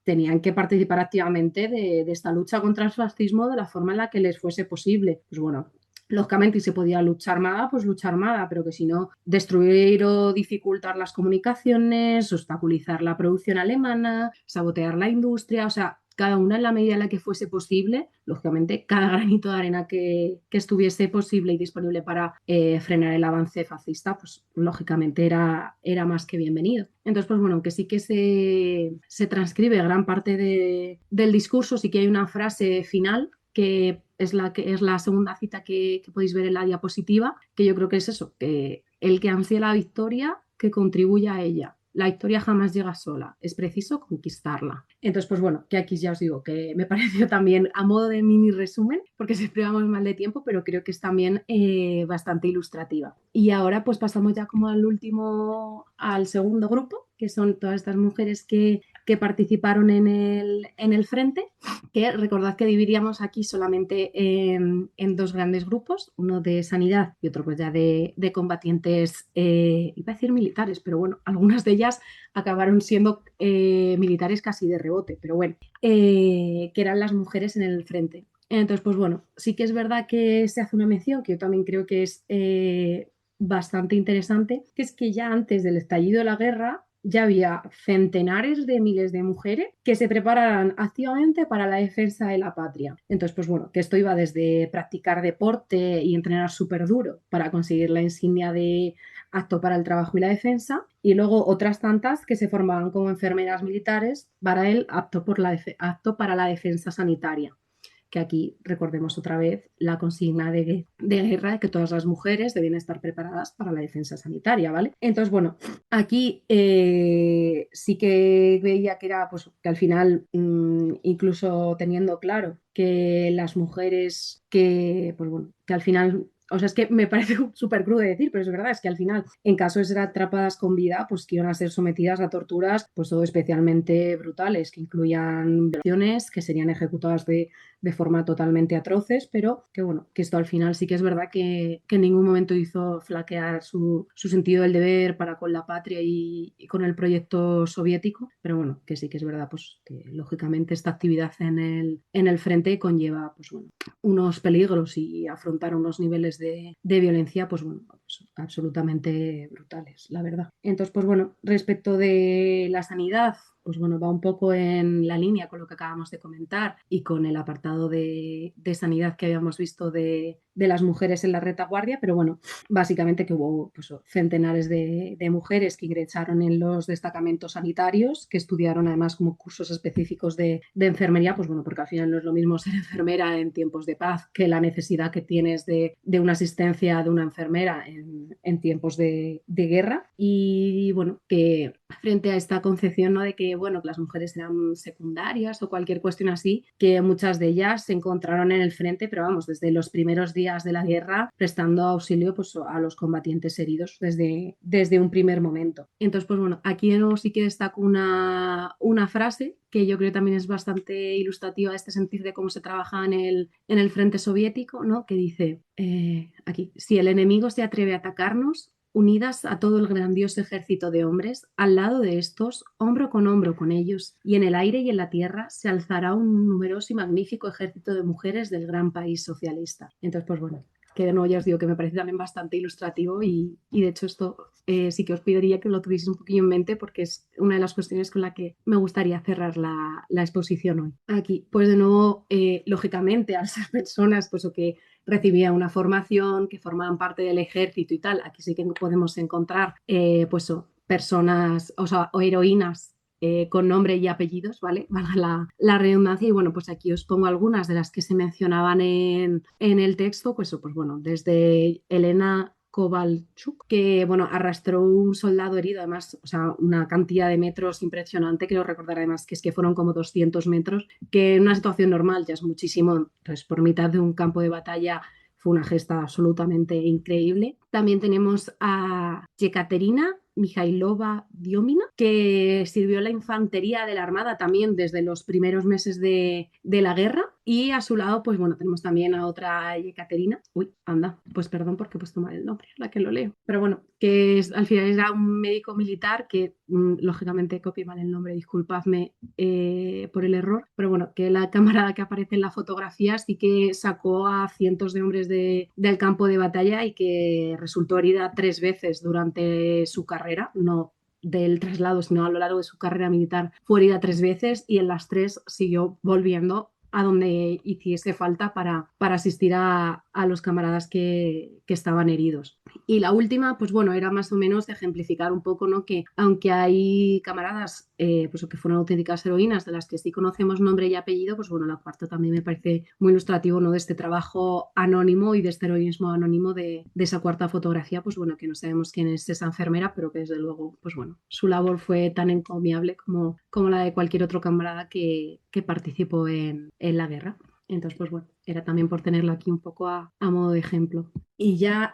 tenían que participar activamente de esta lucha contra el fascismo de la forma en la que les fuese posible. Pues bueno, lógicamente, y se podía luchar armada, pues luchar armada, pero que si no, destruir o dificultar las comunicaciones, obstaculizar la producción alemana, sabotear la industria, o sea, cada una en la medida en la que fuese posible, lógicamente, cada granito de arena que estuviese posible y disponible para frenar el avance fascista, pues lógicamente era más que bienvenido. Entonces, pues bueno, aunque sí que se transcribe gran parte del discurso, sí que hay una frase final que es la segunda cita que podéis ver en la diapositiva, que yo creo que es eso, que el que ansía la victoria, que contribuya a ella. La victoria jamás llega sola, es preciso conquistarla. Entonces, pues bueno, que aquí ya os digo que me pareció también a modo de mini resumen, porque siempre vamos mal de tiempo, pero creo que es también bastante ilustrativa. Y ahora pues pasamos ya como al segundo grupo, que son todas estas mujeres que participaron en el frente, que recordad que dividíamos aquí solamente en dos grandes grupos, uno de sanidad y otro pues ya de combatientes, iba a decir militares, pero bueno, algunas de ellas acabaron siendo militares casi de rebote, pero bueno, que eran las mujeres en el frente. Entonces, pues bueno, sí que es verdad que se hace una mención que yo también creo que es bastante interesante, que es que ya antes del estallido de la guerra ya había centenares de miles de mujeres que se prepararan activamente para la defensa de la patria. Entonces, pues bueno, que esto iba desde practicar deporte y entrenar súper duro para conseguir la insignia de apto para el trabajo y la defensa, y luego otras tantas que se formaban como enfermeras militares para el apto para la defensa sanitaria, que aquí recordemos otra vez la consigna de guerra de que todas las mujeres deben estar preparadas para la defensa sanitaria, ¿vale? Entonces, bueno, aquí sí que veía que era, pues, que al final, incluso teniendo claro que las mujeres que, pues bueno, que al final o sea, es que me parece súper crudo de decir, pero es verdad, es que al final, en caso de ser atrapadas con vida, pues que iban a ser sometidas a torturas, pues todo especialmente brutales, que incluían violaciones, que serían ejecutadas de forma totalmente atroces, pero que bueno, que esto al final sí que es verdad que en ningún momento hizo flaquear su sentido del deber para con la patria y con el proyecto soviético, pero bueno, que sí que es verdad, pues que lógicamente esta actividad en el frente conlleva, pues bueno, unos peligros y afrontar unos niveles de violencia, pues bueno, pues absolutamente brutales, la verdad. Entonces, pues bueno, respecto de la sanidad, pues bueno, va un poco en la línea con lo que acabamos de comentar y con el apartado de sanidad que habíamos visto de las mujeres en la retaguardia, pero bueno, básicamente que hubo pues, centenares de mujeres que ingresaron en los destacamentos sanitarios, que estudiaron además como cursos específicos de enfermería, pues bueno, porque al final no es lo mismo ser enfermera en tiempos de paz que la necesidad que tienes de una asistencia de una enfermera en tiempos de guerra. Y bueno, que frente a esta concepción, ¿no?, de que, bueno, que las mujeres eran secundarias o cualquier cuestión así, que muchas de ellas se encontraron en el frente, pero vamos, desde los primeros días de la guerra, prestando auxilio pues, a los combatientes heridos desde un primer momento. Entonces, pues bueno, aquí de nuevo sí que destaco una frase que yo creo también es bastante ilustrativa de este sentir de cómo se trabaja en el frente soviético, ¿no?, que dice aquí, si el enemigo se atreve a atacarnos, unidas a todo el grandioso ejército de hombres, al lado de estos, hombro con ellos, y en el aire y en la tierra se alzará un numeroso y magnífico ejército de mujeres del gran país socialista. Entonces, pues bueno, que de nuevo ya os digo que me parece también bastante ilustrativo y de hecho esto sí que os pediría que lo tuvieseis un poquillo en mente porque es una de las cuestiones con la que me gustaría cerrar la exposición hoy. Aquí, pues de nuevo, lógicamente, al ser personas pues, o que recibían una formación, que formaban parte del ejército y tal, aquí sí que podemos encontrar pues, personas, o heroínas con nombre y apellidos, ¿vale? Valga la redundancia. Y bueno, pues aquí os pongo algunas de las que se mencionaban en el texto, pues bueno, desde Elena Kovalchuk, que bueno, arrastró un soldado herido, además, o sea, una cantidad de metros impresionante, creo recordar además que es que fueron como 200 metros, que en una situación normal ya es muchísimo, entonces por mitad de un campo de batalla fue una gesta absolutamente increíble. También tenemos a Yekaterina Mijailova Diomina, que sirvió la infantería de la Armada también desde los primeros meses de la guerra Y a su lado, pues bueno, tenemos también a otra Ekaterina. Uy, anda, pues perdón porque he puesto mal el nombre, la que lo leo. Pero bueno, al final era un médico militar que, lógicamente, copié mal el nombre, disculpadme por el error. Pero bueno, que la camarada que aparece en la fotografía sí que sacó a cientos de hombres del campo de batalla y que resultó herida 3 veces durante su carrera, no del traslado, sino a lo largo de su carrera militar, fue herida 3 veces y en las 3 siguió volviendo a donde hiciese falta para asistir a los camaradas que estaban heridos. Y la última, pues bueno, era más o menos ejemplificar un poco, ¿no? Que aunque hay camaradas pues, que fueron auténticas heroínas, de las que sí conocemos nombre y apellido, pues bueno, la cuarta también me parece muy ilustrativo, ¿no? De este trabajo anónimo y de este heroísmo anónimo de esa cuarta fotografía, pues bueno, que no sabemos quién es esa enfermera, pero que desde luego, pues bueno, su labor fue tan encomiable como la de cualquier otro camarada que participó en la guerra. Entonces, pues bueno, era también por tenerlo aquí un poco a modo de ejemplo. Y ya,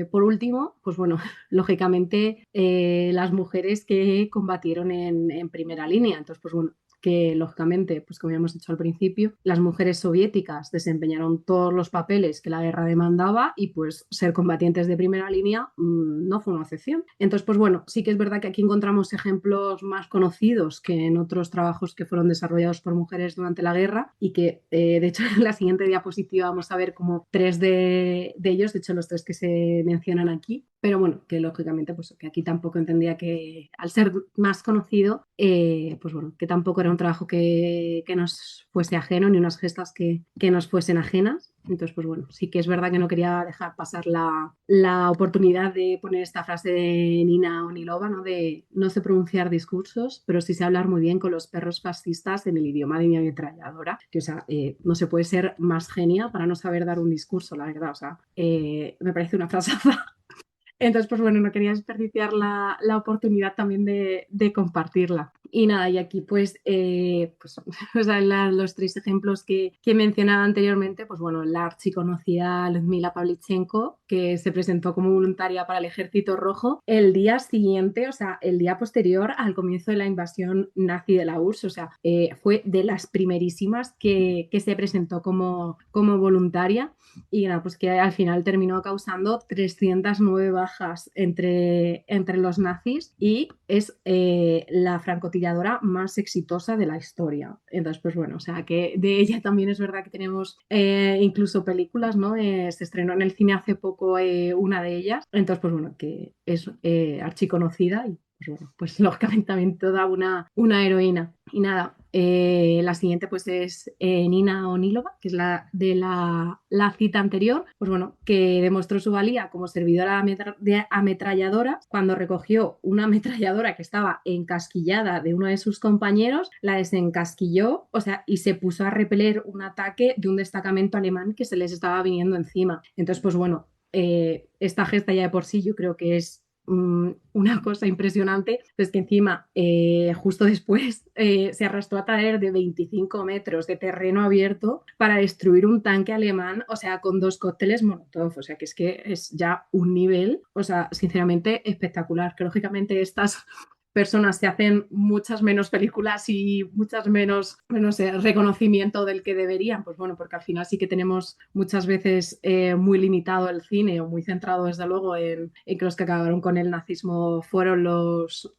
por último, pues bueno, lógicamente las mujeres que combatieron en primera línea. Entonces, pues bueno, que lógicamente, pues como ya hemos dicho al principio, las mujeres soviéticas desempeñaron todos los papeles que la guerra demandaba y pues ser combatientes de primera línea no fue una excepción. Entonces, pues bueno, sí que es verdad que aquí encontramos ejemplos más conocidos que en otros trabajos que fueron desarrollados por mujeres durante la guerra y que, de hecho, en la siguiente diapositiva vamos a ver como 3 de ellos, de hecho los 3 que se mencionan aquí, pero bueno, que lógicamente pues que aquí tampoco entendía que al ser más conocido, pues bueno, que tampoco era un trabajo que nos fuese ajeno ni unas gestas que nos fuesen ajenas. Entonces, pues bueno, sí que es verdad que no quería dejar pasar la oportunidad de poner esta frase de Nina Onilova, ¿no? De no sé pronunciar discursos, pero sí sé hablar muy bien con los perros fascistas en el idioma de mi ametralladora. Que, o sea, no se puede ser más genia para no saber dar un discurso, la verdad. O sea, me parece una frase. Entonces, pues bueno, no quería desperdiciar la oportunidad también de compartirla. Y nada, y aquí pues, pues o sea, los 3 ejemplos que he mencionado anteriormente, pues bueno, la archiconocida Ludmila Pavlichenko, que se presentó como voluntaria para el Ejército Rojo el día siguiente, o sea, el día posterior al comienzo de la invasión nazi de la URSS, o sea, fue de las primerísimas que se presentó como voluntaria y nada, pues que al final terminó causando 309 bajas entre los nazis y es la francotiradora más exitosa de la historia. Entonces, pues bueno, o sea que de ella también es verdad que tenemos incluso películas, ¿no? Se estrenó en el cine hace poco una de ellas, entonces pues bueno, que es archiconocida y pues bueno, pues lógicamente también toda una heroína. Y nada, la siguiente pues es Nina Onilova, que es la de la cita anterior, pues bueno, que demostró su valía como servidora de ametralladora cuando recogió una ametralladora que estaba encasquillada de uno de sus compañeros, la desencasquilló, o sea, y se puso a repeler un ataque de un destacamento alemán que se les estaba viniendo encima. Entonces, pues bueno, esta gesta ya de por sí yo creo que es una cosa impresionante, pues que encima justo después se arrastró a traer de 25 metros de terreno abierto para destruir un tanque alemán, o sea, con 2 cócteles Molotov, o sea, que es ya un nivel, o sea, sinceramente espectacular, que lógicamente estas personas se hacen muchas menos películas y muchas menos, no sé, reconocimiento del que deberían, pues bueno, porque al final sí que tenemos muchas veces muy limitado el cine o muy centrado desde luego en que los que acabaron con el nazismo fueron los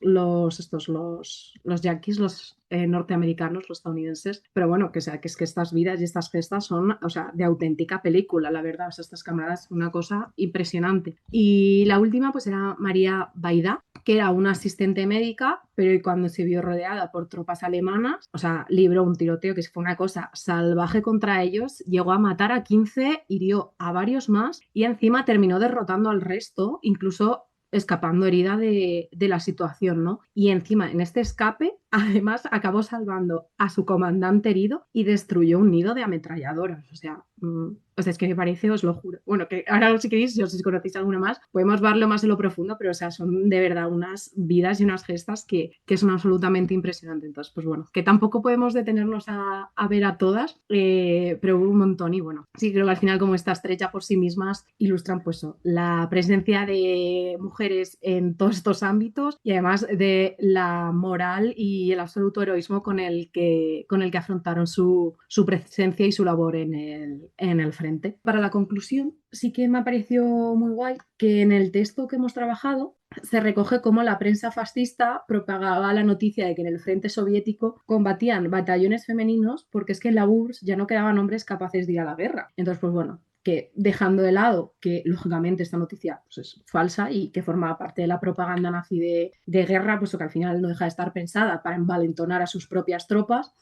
yanquis, los norteamericanos, los estadounidenses, pero bueno, sea, que es que estas vidas y estas gestas son, o sea, de auténtica película, la verdad, o sea, estas camaradas, una cosa impresionante. Y la última, pues era María Baida, que era una asistente médica, pero cuando se vio rodeada por tropas alemanas, o sea, libró un tiroteo que fue una cosa salvaje contra ellos, llegó a matar a 15, hirió a varios más y encima terminó derrotando al resto, incluso escapando herida de la situación, ¿no? Y encima, en este escape, además acabó salvando a su comandante herido y destruyó un nido de ametralladoras. O sea, es que me parece, os lo juro. Bueno, que ahora si queréis, si conocéis alguna más, podemos verlo más en lo profundo, pero o sea, son de verdad unas vidas y unas gestas que son absolutamente impresionantes. Entonces, pues bueno, que tampoco podemos detenernos a ver a todas, pero hubo un montón y bueno, sí creo que al final como estas tres ya por sí mismas ilustran pues la presencia de mujeres en todos estos ámbitos y además de la moral y y el absoluto heroísmo con el que afrontaron su presencia y su labor en el frente. Para la conclusión, sí que me ha parecido muy guay que en el texto que hemos trabajado se recoge cómo la prensa fascista propagaba la noticia de que en el frente soviético combatían batallones femeninos porque es que en la URSS ya no quedaban hombres capaces de ir a la guerra. Entonces, pues bueno, que dejando de lado que lógicamente esta noticia pues, es falsa y que forma parte de la propaganda nazi de guerra, puesto que al final no deja de estar pensada para envalentonar a sus propias tropas,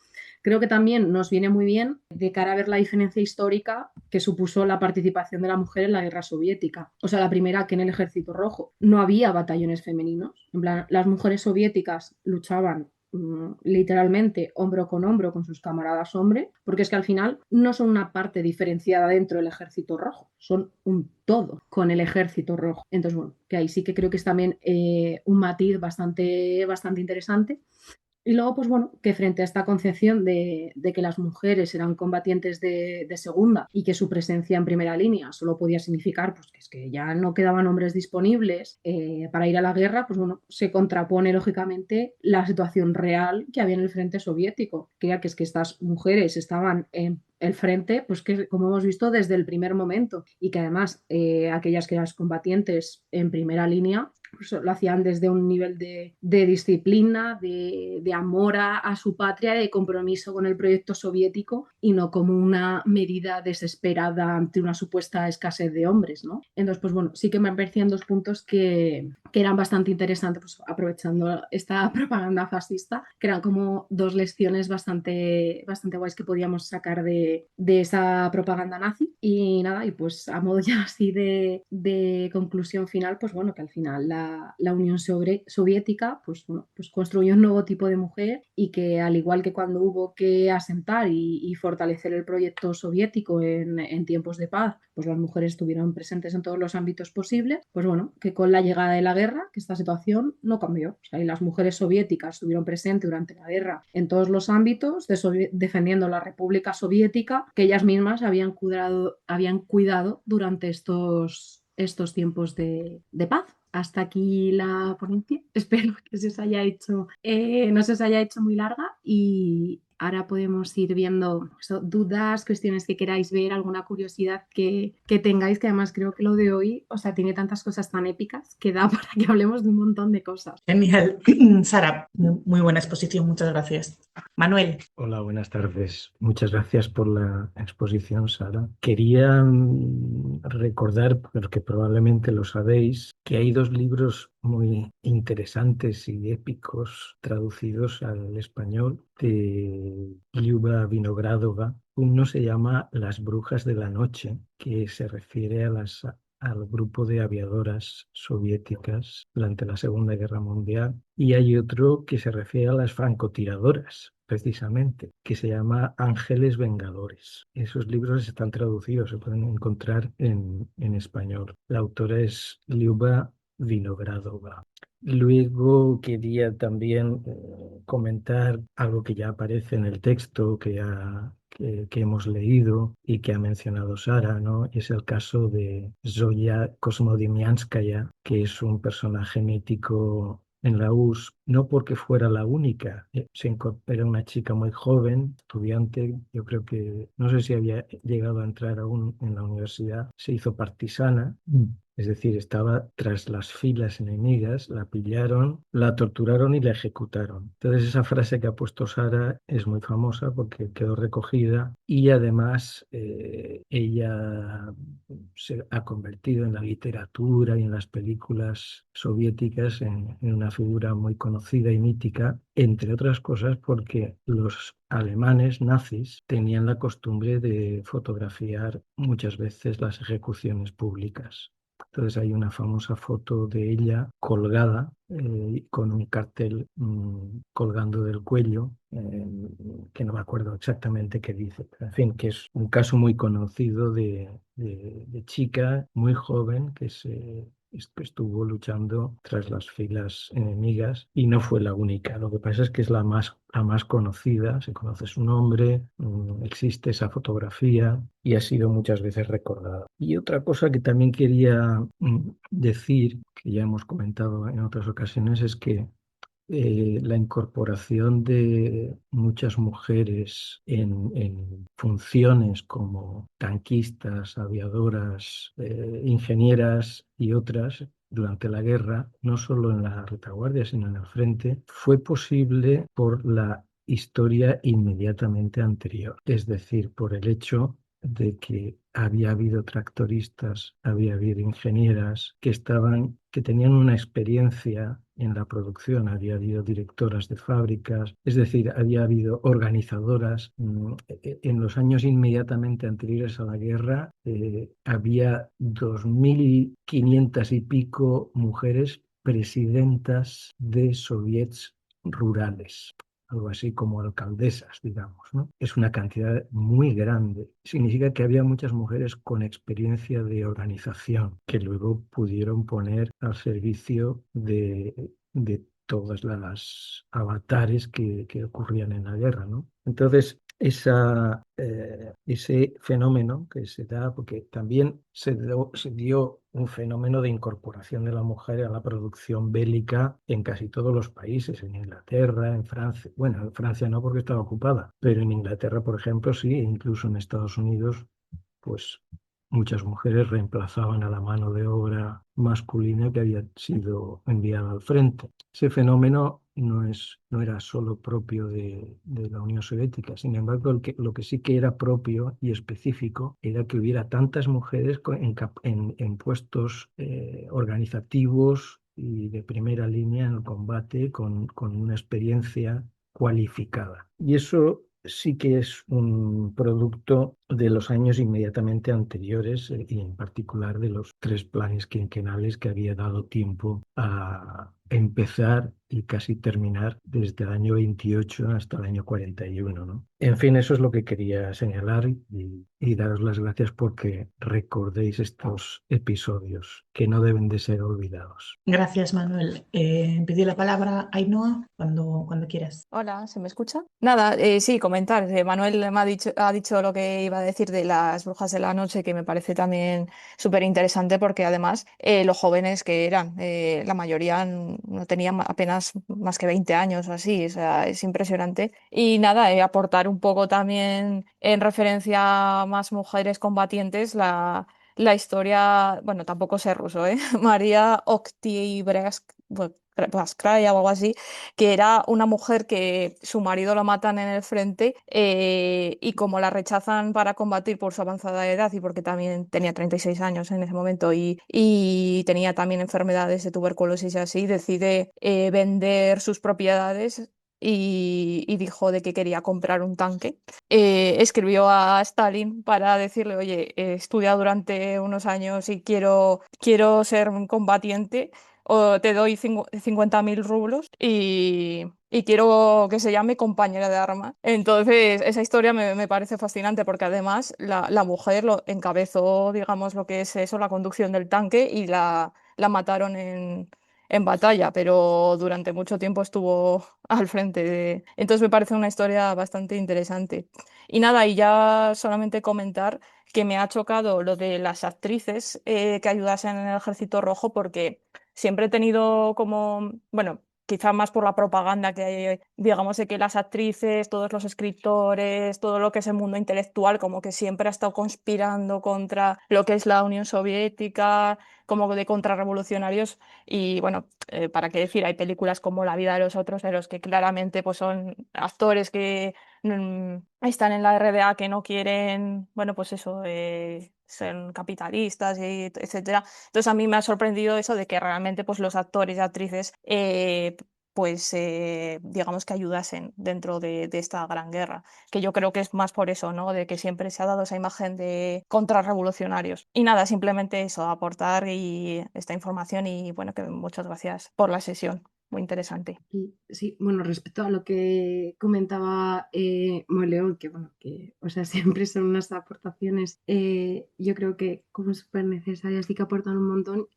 creo que también nos viene muy bien de cara a ver la diferencia histórica que supuso la participación de la mujer en la guerra soviética. O sea, la primera, que en el Ejército Rojo no había batallones femeninos. En plan, las mujeres soviéticas luchaban literalmente hombro con sus camaradas hombres, porque es que al final no son una parte diferenciada dentro del Ejército Rojo, son un todo con el Ejército Rojo. Entonces, bueno, que ahí sí que creo que es también un matiz bastante interesante. Y luego, pues bueno, que frente a esta concepción de que las mujeres eran combatientes de segunda y que su presencia en primera línea solo podía significar pues, que es que ya no quedaban hombres disponibles para ir a la guerra, pues bueno, se contrapone lógicamente la situación real que había en el frente soviético, que era que es que estas mujeres estaban en el frente, pues que como hemos visto desde el primer momento y que además aquellas que eran combatientes en primera línea pues lo hacían desde un nivel de disciplina, de amor a su patria, de compromiso con el proyecto soviético y no como una medida desesperada ante una supuesta escasez de hombres, ¿no? Entonces, pues bueno, sí que me parecían dos puntos que eran bastante interesantes, pues aprovechando esta propaganda fascista, que eran como dos lecciones bastante guays que podíamos sacar de esa propaganda nazi. Y nada, y pues a modo ya así de conclusión final, pues bueno, que al final la Unión Soviética pues, bueno, pues construyó un nuevo tipo de mujer y que al igual que cuando hubo que asentar y fortalecer el proyecto soviético en tiempos de paz, pues las mujeres estuvieron presentes en todos los ámbitos posibles, pues bueno, que con la llegada de la guerra, que esta situación no cambió. O sea, y las mujeres soviéticas estuvieron presentes durante la guerra en todos los ámbitos, defendiendo la República Soviética, que ellas mismas habían cuidado durante estos tiempos de paz. Hasta aquí la ponencia. Espero que no se os haya hecho muy larga y ahora podemos ir viendo eso, dudas, cuestiones que queráis ver, alguna curiosidad que tengáis, que además creo que lo de hoy, o sea, tiene tantas cosas tan épicas que da para que hablemos de un montón de cosas. Genial. Sara, muy buena exposición, muchas gracias. Manuel. Hola, buenas tardes. Muchas gracias por la exposición, Sara. Quería recordar, porque probablemente lo sabéis, que hay dos libros muy interesantes y épicos traducidos al español de Liuba Vinogradova. Uno se llama Las Brujas de la Noche, que se refiere al grupo de aviadoras soviéticas durante la Segunda Guerra Mundial, y hay otro que se refiere a las francotiradoras, precisamente, que se llama Ángeles Vengadores. Esos libros están traducidos, se pueden encontrar en español. La autora es Liuba Vinogradova. Luego quería también comentar algo que ya aparece en el texto que hemos leído y que ha mencionado Sara, ¿no? Es el caso de Zoya Kosmodemyanskaya, que es un personaje mítico en la URSS, no porque fuera la única. Era una chica muy joven, estudiante, yo creo que no sé si había llegado a entrar aún en la universidad, se hizo partisana. Es decir, estaba tras las filas enemigas, la pillaron, la torturaron y la ejecutaron. Entonces esa frase que ha puesto Sara es muy famosa porque quedó recogida y además ella se ha convertido en la literatura y en las películas soviéticas en una figura muy conocida y mítica, entre otras cosas porque los alemanes nazis tenían la costumbre de fotografiar muchas veces las ejecuciones públicas. Entonces hay una famosa foto de ella colgada con un cartel colgando del cuello, que no me acuerdo exactamente qué dice, pero en fin, que es un caso muy conocido de chica muy joven que estuvo luchando tras las filas enemigas y no fue la única. Lo que pasa es que es la más conocida, se conoce su nombre, existe esa fotografía y ha sido muchas veces recordada. Y otra cosa que también quería decir, que ya hemos comentado en otras ocasiones, es que la incorporación de muchas mujeres en funciones como tanquistas, aviadoras, ingenieras y otras durante la guerra, no solo en la retaguardia, sino en el frente, fue posible por la historia inmediatamente anterior, es decir, por el hecho de que había habido tractoristas, había habido ingenieras que tenían una experiencia en la producción, había habido directoras de fábricas, es decir, había habido organizadoras. En los años inmediatamente anteriores a la guerra, había 2.500 y pico mujeres presidentas de soviets rurales, algo así como alcaldesas, digamos, ¿no? Es una cantidad muy grande. Significa que había muchas mujeres con experiencia de organización que luego pudieron poner al servicio de todas las avatares que ocurrían en la guerra, ¿no? Entonces, ese fenómeno que se da, porque también se dio un fenómeno de incorporación de la mujer a la producción bélica en casi todos los países, en Inglaterra, en Francia, bueno, en Francia no porque estaba ocupada, pero en Inglaterra, por ejemplo, sí, e incluso en Estados Unidos, pues muchas mujeres reemplazaban a la mano de obra masculina que había sido enviada al frente. Ese fenómeno no era solo propio de la Unión Soviética. Sin embargo, lo que sí que era propio y específico era que hubiera tantas mujeres en puestos organizativos y de primera línea en el combate con una experiencia cualificada. Y eso sí que es un producto de los años inmediatamente anteriores, y en particular de los 3 planes quinquenales que había dado tiempo a empezar y casi terminar desde el año 28 hasta el año 41, ¿no? En fin, eso es lo que quería señalar y daros las gracias porque recordéis estos episodios que no deben de ser olvidados. Gracias, Manuel. Pedí la palabra a Ainhoa cuando quieras. Hola, ¿se me escucha? Nada, sí, comentar. Manuel ha dicho lo que iba a decir de las brujas de la noche, que me parece también súper interesante porque además los jóvenes que eran, la mayoría no tenían apenas más que 20 años o así, o sea, es impresionante. Y nada, aportar un poco también en referencia a más mujeres combatientes, la historia, bueno, tampoco sé ruso, ¿eh? María Oktyabrskaya o algo así, que era una mujer que su marido lo matan en el frente, y como la rechazan para combatir por su avanzada edad y porque también tenía 36 años en ese momento y tenía también enfermedades de tuberculosis y así, decide vender sus propiedades. Y dijo de que quería comprar un tanque. Escribió a Stalin para decirle, oye, he estudiado durante unos años y quiero ser un combatiente, o te doy 50.000 rublos y quiero que se llame compañera de armas. Entonces, esa historia me parece fascinante porque además la mujer lo encabezó, digamos, lo que es eso, la conducción del tanque y la mataron en batalla, pero durante mucho tiempo estuvo al frente Entonces me parece una historia bastante interesante. Y nada, y ya solamente comentar que me ha chocado lo de las actrices que ayudasen en el Ejército Rojo porque siempre he tenido como, bueno, quizá más por la propaganda que hay, digamos, de que las actrices, todos los escritores, todo lo que es el mundo intelectual, como que siempre ha estado conspirando contra lo que es la Unión Soviética, como de contrarrevolucionarios. Y bueno, para qué decir, hay películas como La vida de los otros, de los que claramente pues, son actores que están en la RDA que no quieren, bueno, pues eso, ser capitalistas, y etcétera. Entonces a mí me ha sorprendido eso de que realmente pues, los actores y actrices pues digamos que ayudasen dentro de esta gran guerra, que yo creo que es más por eso, ¿no? De que siempre se ha dado esa imagen de contrarrevolucionarios. Y nada, simplemente eso, aportar y esta información y bueno, que muchas gracias por la sesión, muy interesante. Y sí, bueno, respecto a lo que comentaba Moleón, que bueno, que o sea, siempre son unas aportaciones, yo creo que como súper necesarias y que aportan un montón.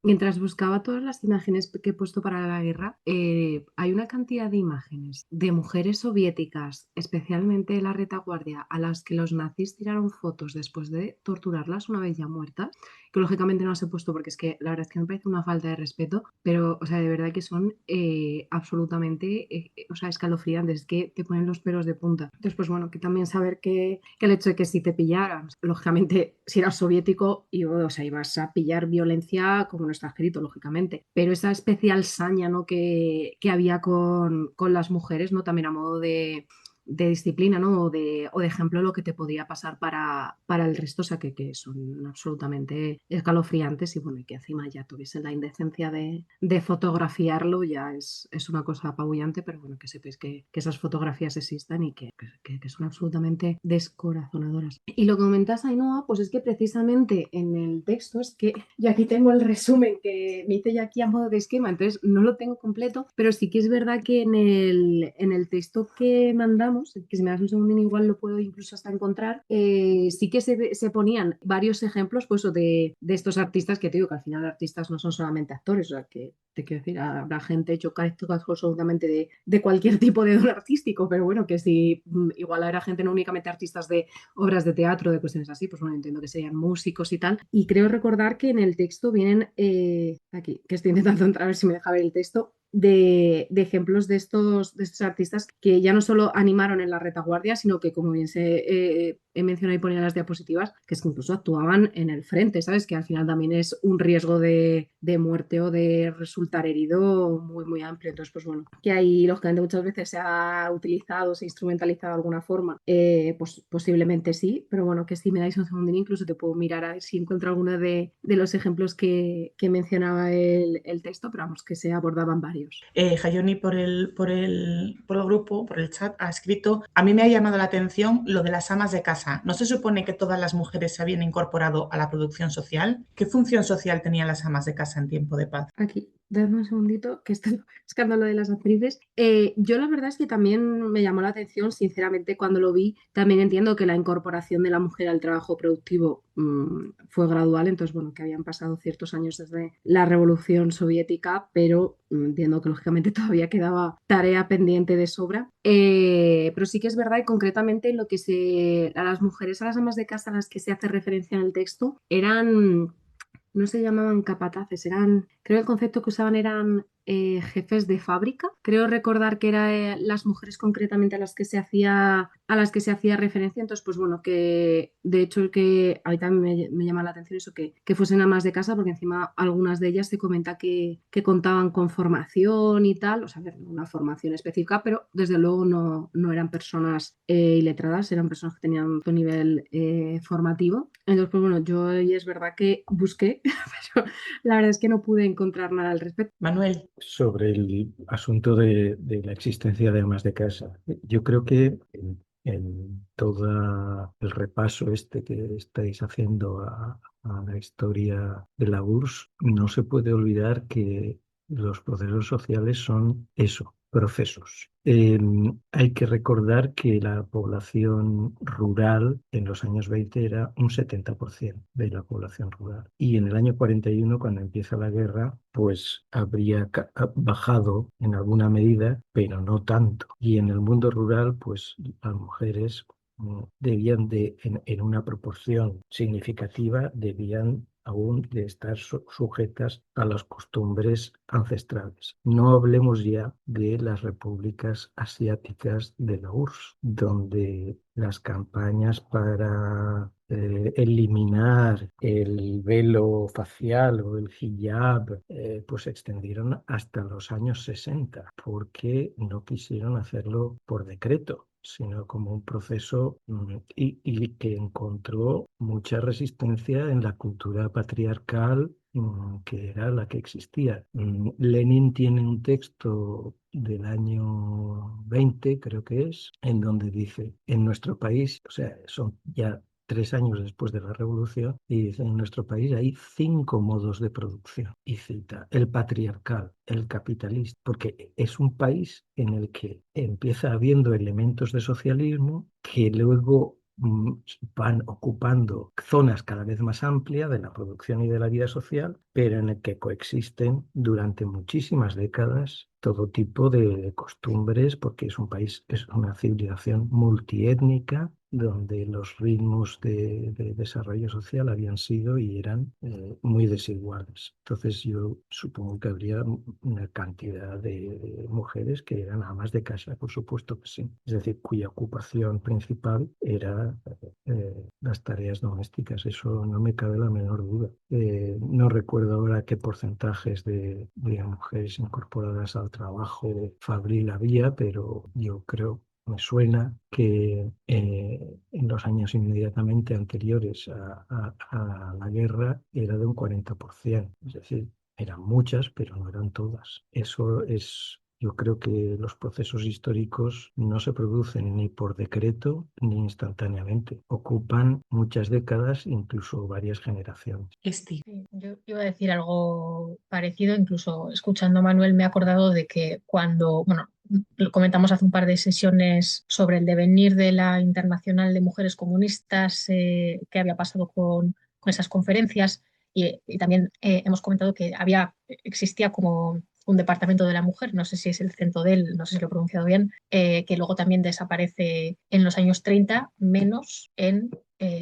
Mientras buscaba todas las imágenes que he puesto para la guerra, hay una cantidad de imágenes de mujeres soviéticas, especialmente de la retaguardia, a las que los nazis tiraron fotos después de torturarlas una vez ya muertas, que lógicamente no las he puesto porque es que la verdad es que me parece una falta de respeto, pero o sea, de verdad que son son absolutamente, o sea, escalofriantes, es que te ponen los pelos de punta. Entonces, pues bueno, que también saber que el hecho de que si te pillaran, lógicamente, si eras soviético, o sea, ibas a pillar violencia como no está escrito, lógicamente, pero esa especial saña, ¿no? que había con las mujeres, ¿no? También a modo de disciplina, ¿no? O de ejemplo lo que te podía pasar para el resto, o sea, que son absolutamente escalofriantes y bueno, y que encima ya tuviesen la indecencia de fotografiarlo, ya es una cosa apabullante, pero bueno, que sepáis que esas fotografías existen y que son absolutamente descorazonadoras. Y lo que comentas, Ainhoa, pues es que precisamente en el texto, es que yo aquí tengo el resumen que me hice ya aquí a modo de esquema, entonces no lo tengo completo, pero sí que es verdad que en el texto que mandamos, que si me das un segundín igual lo puedo incluso hasta encontrar, sí que se ponían varios ejemplos pues, de estos artistas que te digo que al final artistas no son solamente actores, o sea que te quiero decir, habrá gente hecho características absolutamente de cualquier tipo de don artístico, pero bueno, que si igual habrá gente no únicamente artistas de obras de teatro, de cuestiones así, pues bueno, entiendo que serían músicos y tal. Y creo recordar que en el texto vienen, aquí, que estoy intentando entrar a ver si me deja ver el texto, de ejemplos de estos artistas que ya no solo animaron en la retaguardia, sino que, como bien he mencionado y ponía en las diapositivas, que es que incluso actuaban en el frente, ¿sabes? Que al final también es un riesgo de muerte o de resultar herido muy, muy amplio. Entonces, pues bueno, que ahí lógicamente muchas veces se ha utilizado, se ha instrumentalizado de alguna forma, pues posiblemente sí, pero bueno, que si me dais un segundín incluso te puedo mirar a ver si encuentro alguno de los ejemplos que mencionaba el texto, pero vamos, que se abordaban varios. Hayoni por el grupo, por el chat, ha escrito: a mí me ha llamado la atención lo de las amas de casa. ¿No se supone que todas las mujeres se habían incorporado a la producción social? ¿Qué función social tenían las amas de casa en tiempo de paz? Aquí, dadme un segundito, que estoy buscando lo de las actrices. Yo la verdad es que también me llamó la atención, sinceramente, cuando lo vi. También entiendo que la incorporación de la mujer al trabajo productivo fue gradual, entonces, bueno, que habían pasado ciertos años desde la Revolución Soviética, pero entiendo que lógicamente todavía quedaba tarea pendiente de sobra. Pero sí que es verdad, y concretamente lo que a las mujeres, a las amas de casa a las que se hace referencia en el texto, no se llamaban capataces, creo el concepto que usaban eran jefes de fábrica. Creo recordar que eran las mujeres concretamente a las que se hacía referencia. Entonces, pues bueno, que de hecho que a mí también me llama la atención eso, que fuesen amas de casa, porque encima algunas de ellas se comenta que contaban con formación y tal, o sea, una formación específica, pero desde luego no eran personas iletradas, eran personas que tenían un alto nivel formativo. Entonces, pues bueno, yo y es verdad que busqué, pero la verdad es que no pude encontrar nada al respecto. Manuel. Sobre el asunto de la existencia de amas de casa. Yo creo que en todo el repaso este que estáis haciendo a la historia de la URSS, no se puede olvidar que los procesos sociales son eso, procesos. Hay que recordar que la población rural en los años 20 era un 70% de la población rural. Y en el año 41, cuando empieza la guerra, pues habría bajado en alguna medida, pero no tanto. Y en el mundo rural, pues las mujeres debían en una proporción significativa, debían aún de estar sujetas a las costumbres ancestrales. No hablemos ya de las repúblicas asiáticas de la URSS, donde las campañas para eliminar el velo facial o el hijab pues se extendieron hasta los años 60, porque no quisieron hacerlo por decreto, sino como un proceso y que encontró mucha resistencia en la cultura patriarcal que era la que existía. Lenin tiene un texto del año 20, creo que es, en donde dice, en nuestro país, o sea, son ya 3 años después de la revolución, y dice, en nuestro país hay 5 modos de producción. Y cita el patriarcal, el capitalista, porque es un país en el que empieza habiendo elementos de socialismo que luego van ocupando zonas cada vez más amplias de la producción y de la vida social, pero en el que coexisten durante muchísimas décadas todo tipo de costumbres, porque es un país, es una civilización multiétnica donde los ritmos de desarrollo social habían sido y eran muy desiguales. Entonces yo supongo que habría una cantidad de mujeres que eran amas de casa, por supuesto que sí. Es decir, cuya ocupación principal era las tareas domésticas. Eso no me cabe la menor duda. No recuerdo ahora qué porcentajes de mujeres incorporadas al trabajo fabril había, pero yo creo, me suena que en los años inmediatamente anteriores a la guerra era de un 40%. Es decir, eran muchas, pero no eran todas. Eso es, yo creo que los procesos históricos no se producen ni por decreto ni instantáneamente. Ocupan muchas décadas, incluso varias generaciones. Esti. Sí, yo iba a decir algo parecido, incluso escuchando a Manuel me he acordado de que cuando, bueno, lo comentamos hace un par de sesiones sobre el devenir de la Internacional de Mujeres Comunistas, qué había pasado con esas conferencias y también hemos comentado que existía como un departamento de la mujer, no sé si es el CENTODEL, no sé si lo he pronunciado bien, que luego también desaparece en los años 30, menos en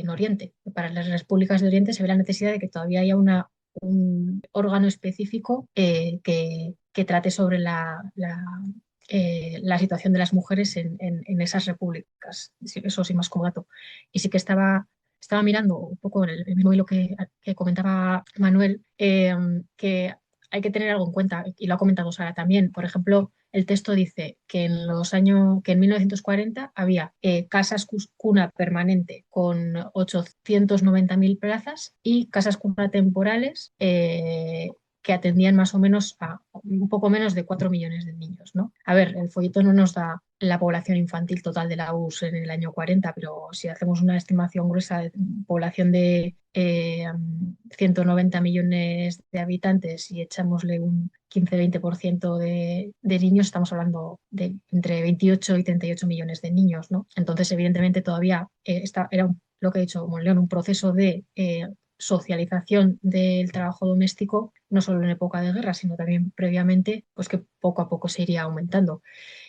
Oriente. Para las repúblicas de Oriente se ve la necesidad de que todavía haya un órgano específico que trate sobre la situación de las mujeres en esas repúblicas. Eso sí, más como dato. Y sí que estaba mirando un poco el mismo hilo que comentaba Manuel, que hay que tener algo en cuenta, y lo ha comentado Sara también. Por ejemplo, el texto dice que en 1940 había casas cuna permanente con 890.000 plazas y casas cuna temporales que atendían más o menos a un poco menos de 4 millones de niños, ¿no? A ver, el folleto no nos da la población infantil total de la URSS en el año 40, pero si hacemos una estimación gruesa de población de 190 millones de habitantes y echámosle un 15-20% de niños, estamos hablando de entre 28 y 38 millones de niños, ¿no? Entonces, evidentemente, todavía lo que he dicho, como León, un proceso de socialización del trabajo doméstico, no solo en época de guerra, sino también previamente, pues que poco a poco se iría aumentando.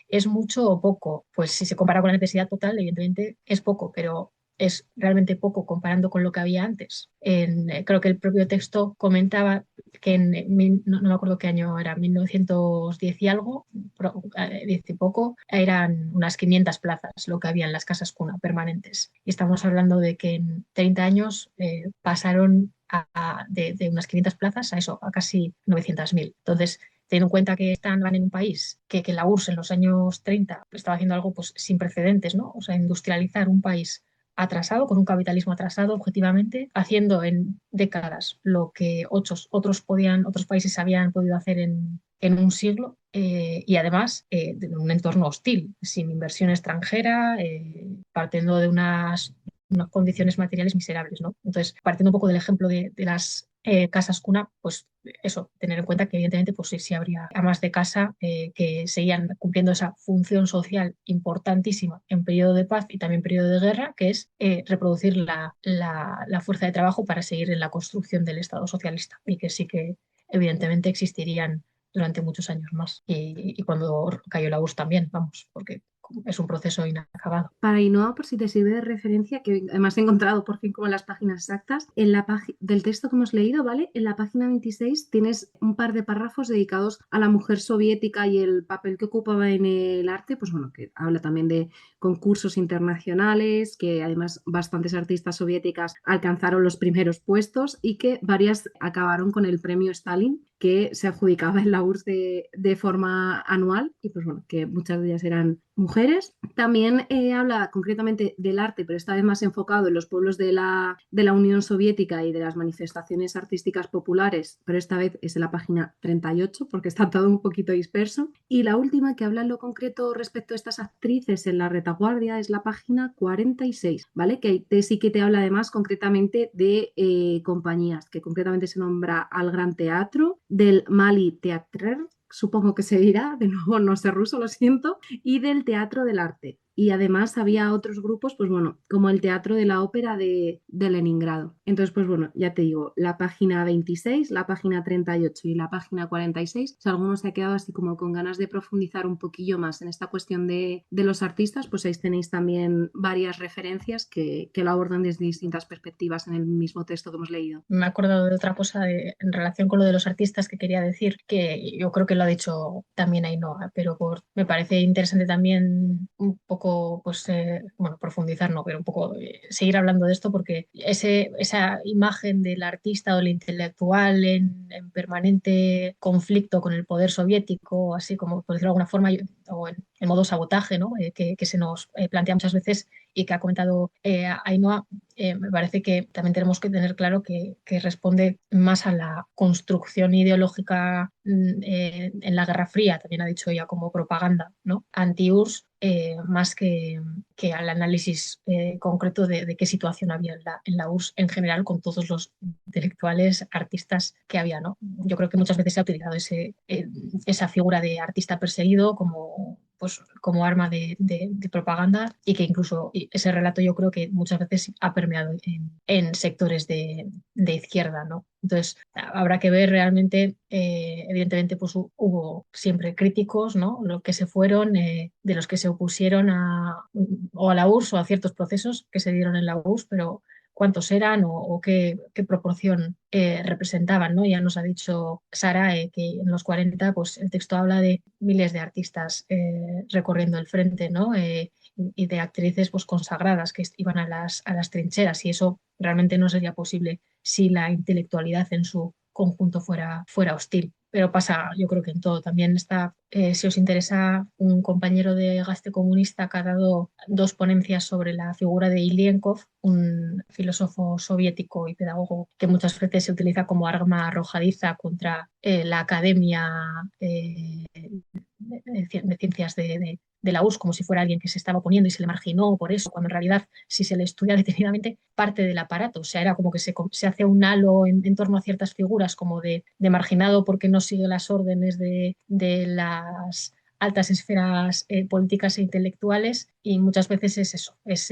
¿Es mucho o poco? Pues si se compara con la necesidad total, evidentemente es poco, pero es realmente poco comparando con lo que había antes. Creo que el propio texto comentaba que no me acuerdo qué año era, 1910 y algo, 10 y poco, eran unas 500 plazas lo que había en las casas cuna permanentes. Y estamos hablando de que en 30 años pasaron de unas 500 plazas a eso, a casi 900.000. Entonces, teniendo en cuenta que van en un país que la URSS en los años 30 estaba haciendo algo pues, sin precedentes, ¿no? O sea, industrializar un país atrasado, con un capitalismo atrasado objetivamente, haciendo en décadas lo que otros países habían podido hacer en un siglo y además de un entorno hostil, sin inversión extranjera, partiendo de unas condiciones materiales miserables, ¿no? Entonces, partiendo un poco del ejemplo de las casas cuna, pues eso, tener en cuenta que evidentemente pues sí habría amas de casa que seguían cumpliendo esa función social importantísima en periodo de paz y también en periodo de guerra, que es reproducir la fuerza de trabajo para seguir en la construcción del Estado socialista y que sí que evidentemente existirían durante muchos años más. Y cuando cayó la URSS también, vamos, porque es un proceso inacabado. Para Ainhoa, por si te sirve de referencia, que además he encontrado por fin como las páginas exactas, en la del texto que hemos leído, ¿vale? En la página 26 tienes un par de párrafos dedicados a la mujer soviética y el papel que ocupaba en el arte, pues bueno, que habla también de concursos internacionales, que además bastantes artistas soviéticas alcanzaron los primeros puestos y que varias acabaron con el premio Stalin, que se adjudicaba en la URSS de forma anual y pues bueno, que muchas de ellas eran mujeres. También habla concretamente del arte, pero esta vez más enfocado en los pueblos de la Unión Soviética y de las manifestaciones artísticas populares, pero esta vez es en la página 38 porque está todo un poquito disperso. Y la última que habla en lo concreto respecto a estas actrices en la retaguardia es la página 46, ¿vale? Que sí que te habla además concretamente de compañías, que concretamente se nombra al Gran Teatro, del Mali Teatr, supongo que se dirá, de nuevo no sé ruso, lo siento, y del Teatro del Arte. Y además había otros grupos, pues bueno, como el Teatro de la Ópera de Leningrado. Entonces, pues bueno, ya te digo, la página 26, la página 38 y la página 46, si alguno se ha quedado así como con ganas de profundizar un poquillo más en esta cuestión de los artistas, pues ahí tenéis también varias referencias que lo abordan desde distintas perspectivas en el mismo texto que hemos leído. Me he acordado de otra cosa en relación con lo de los artistas que quería decir, que yo creo que lo ha dicho también Ainhoa, pero me parece interesante también un poco, pues, bueno, profundizar, no, pero un poco seguir hablando de esto, porque esa imagen del artista o el intelectual en permanente conflicto con el poder soviético, así como, por decirlo de alguna forma, o en modo sabotaje, ¿no? Que se nos plantea muchas veces y que ha comentado Ainhoa, me parece que también tenemos que tener claro que responde más a la construcción ideológica en la Guerra Fría, también ha dicho ella, como propaganda, ¿no? Anti-URSS, más que al análisis concreto de qué situación había en la URSS en general con todos los intelectuales, artistas que había, ¿no? Yo creo que muchas veces se ha utilizado esa figura de artista perseguido como, pues, como arma de propaganda, y que incluso ese relato yo creo que muchas veces ha permeado en sectores de izquierda, ¿no? Entonces, habrá que ver realmente, evidentemente, pues hubo siempre críticos, ¿no? Los que se fueron, de los que se opusieron o a la URSS o a ciertos procesos que se dieron en la URSS, pero cuántos eran o qué proporción representaban, ¿no? Ya nos ha dicho Sara que en los 40 pues, el texto habla de miles de artistas recorriendo el frente, ¿no? Y de actrices pues, consagradas que iban a las trincheras, y eso realmente no sería posible si la intelectualidad en su conjunto fuera hostil. Pero pasa, yo creo que en todo. También está, si os interesa, un compañero de Gaste Comunista que ha dado 2 ponencias sobre la figura de Ilienkov, un filósofo soviético y pedagogo que muchas veces se utiliza como arma arrojadiza contra la academia de ciencias de la URSS, como si fuera alguien que se estaba oponiendo y se le marginó por eso, cuando en realidad, si se le estudia detenidamente, parte del aparato. O sea, era como que se hace un halo en torno a ciertas figuras, como de marginado porque no sigue las órdenes de las altas esferas políticas e intelectuales, y muchas veces es eso, es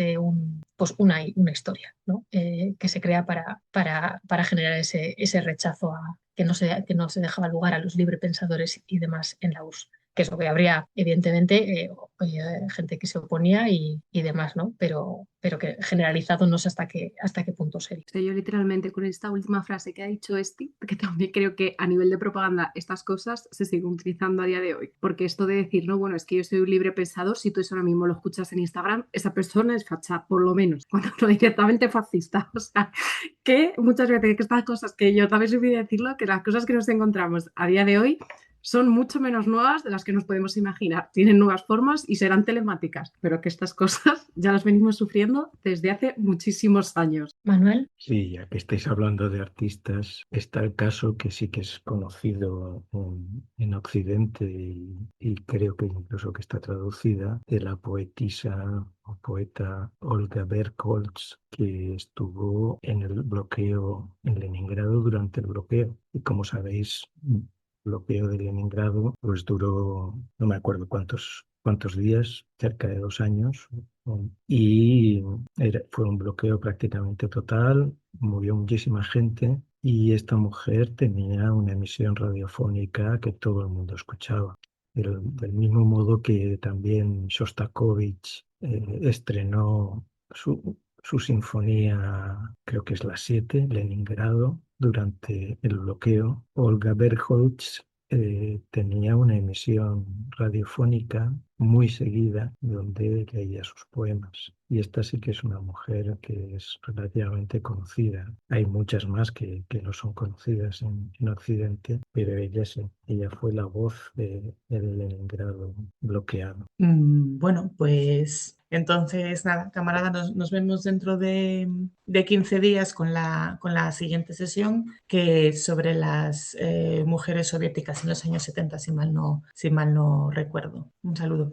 pues una historia, ¿no? Que se crea para generar ese rechazo que no se dejaba lugar a los librepensadores y demás en la URSS, que es lo que habría, evidentemente, gente que se oponía y demás, ¿no? Pero que generalizado no sé hasta qué punto sería. O sea, yo literalmente con esta última frase que ha dicho Esti, que también creo que a nivel de propaganda estas cosas se siguen utilizando a día de hoy, porque esto de decir, no, bueno, es que yo soy un libre pensador, si tú eso ahora mismo lo escuchas en Instagram, esa persona es facha, por lo menos, cuando no directamente fascista. O sea, que muchas veces que estas cosas, que yo también olvidé decirlo, que las cosas que nos encontramos a día de hoy son mucho menos nuevas de las que nos podemos imaginar. Tienen nuevas formas y serán telemáticas, pero que estas cosas ya las venimos sufriendo desde hace muchísimos años. Manuel. Sí, ya que estáis hablando de artistas, está el caso que sí que es conocido en Occidente y creo que incluso que está traducida, de la poetisa o poeta Olga Berkholz, que estuvo en el bloqueo en Leningrado durante el bloqueo. Y como sabéis, el bloqueo de Leningrado pues duró, no me acuerdo cuántos días, cerca de 2 años, y fue un bloqueo prácticamente total, murió muchísima gente, y esta mujer tenía una emisión radiofónica que todo el mundo escuchaba. Del mismo modo que también Shostakovich estrenó su sinfonía, creo que es la 7, Leningrado, durante el bloqueo, Olga Berkholz tenía una emisión radiofónica muy seguida donde leía sus poemas. Y esta sí que es una mujer que es relativamente conocida. Hay muchas más que no son conocidas en Occidente, pero ella sí. Ella fue la voz del Leningrado bloqueado. Bueno, pues entonces nada, camarada, nos vemos dentro de 15 días con la siguiente sesión, que es sobre las mujeres soviéticas en los años 70, si mal no recuerdo. Un saludo.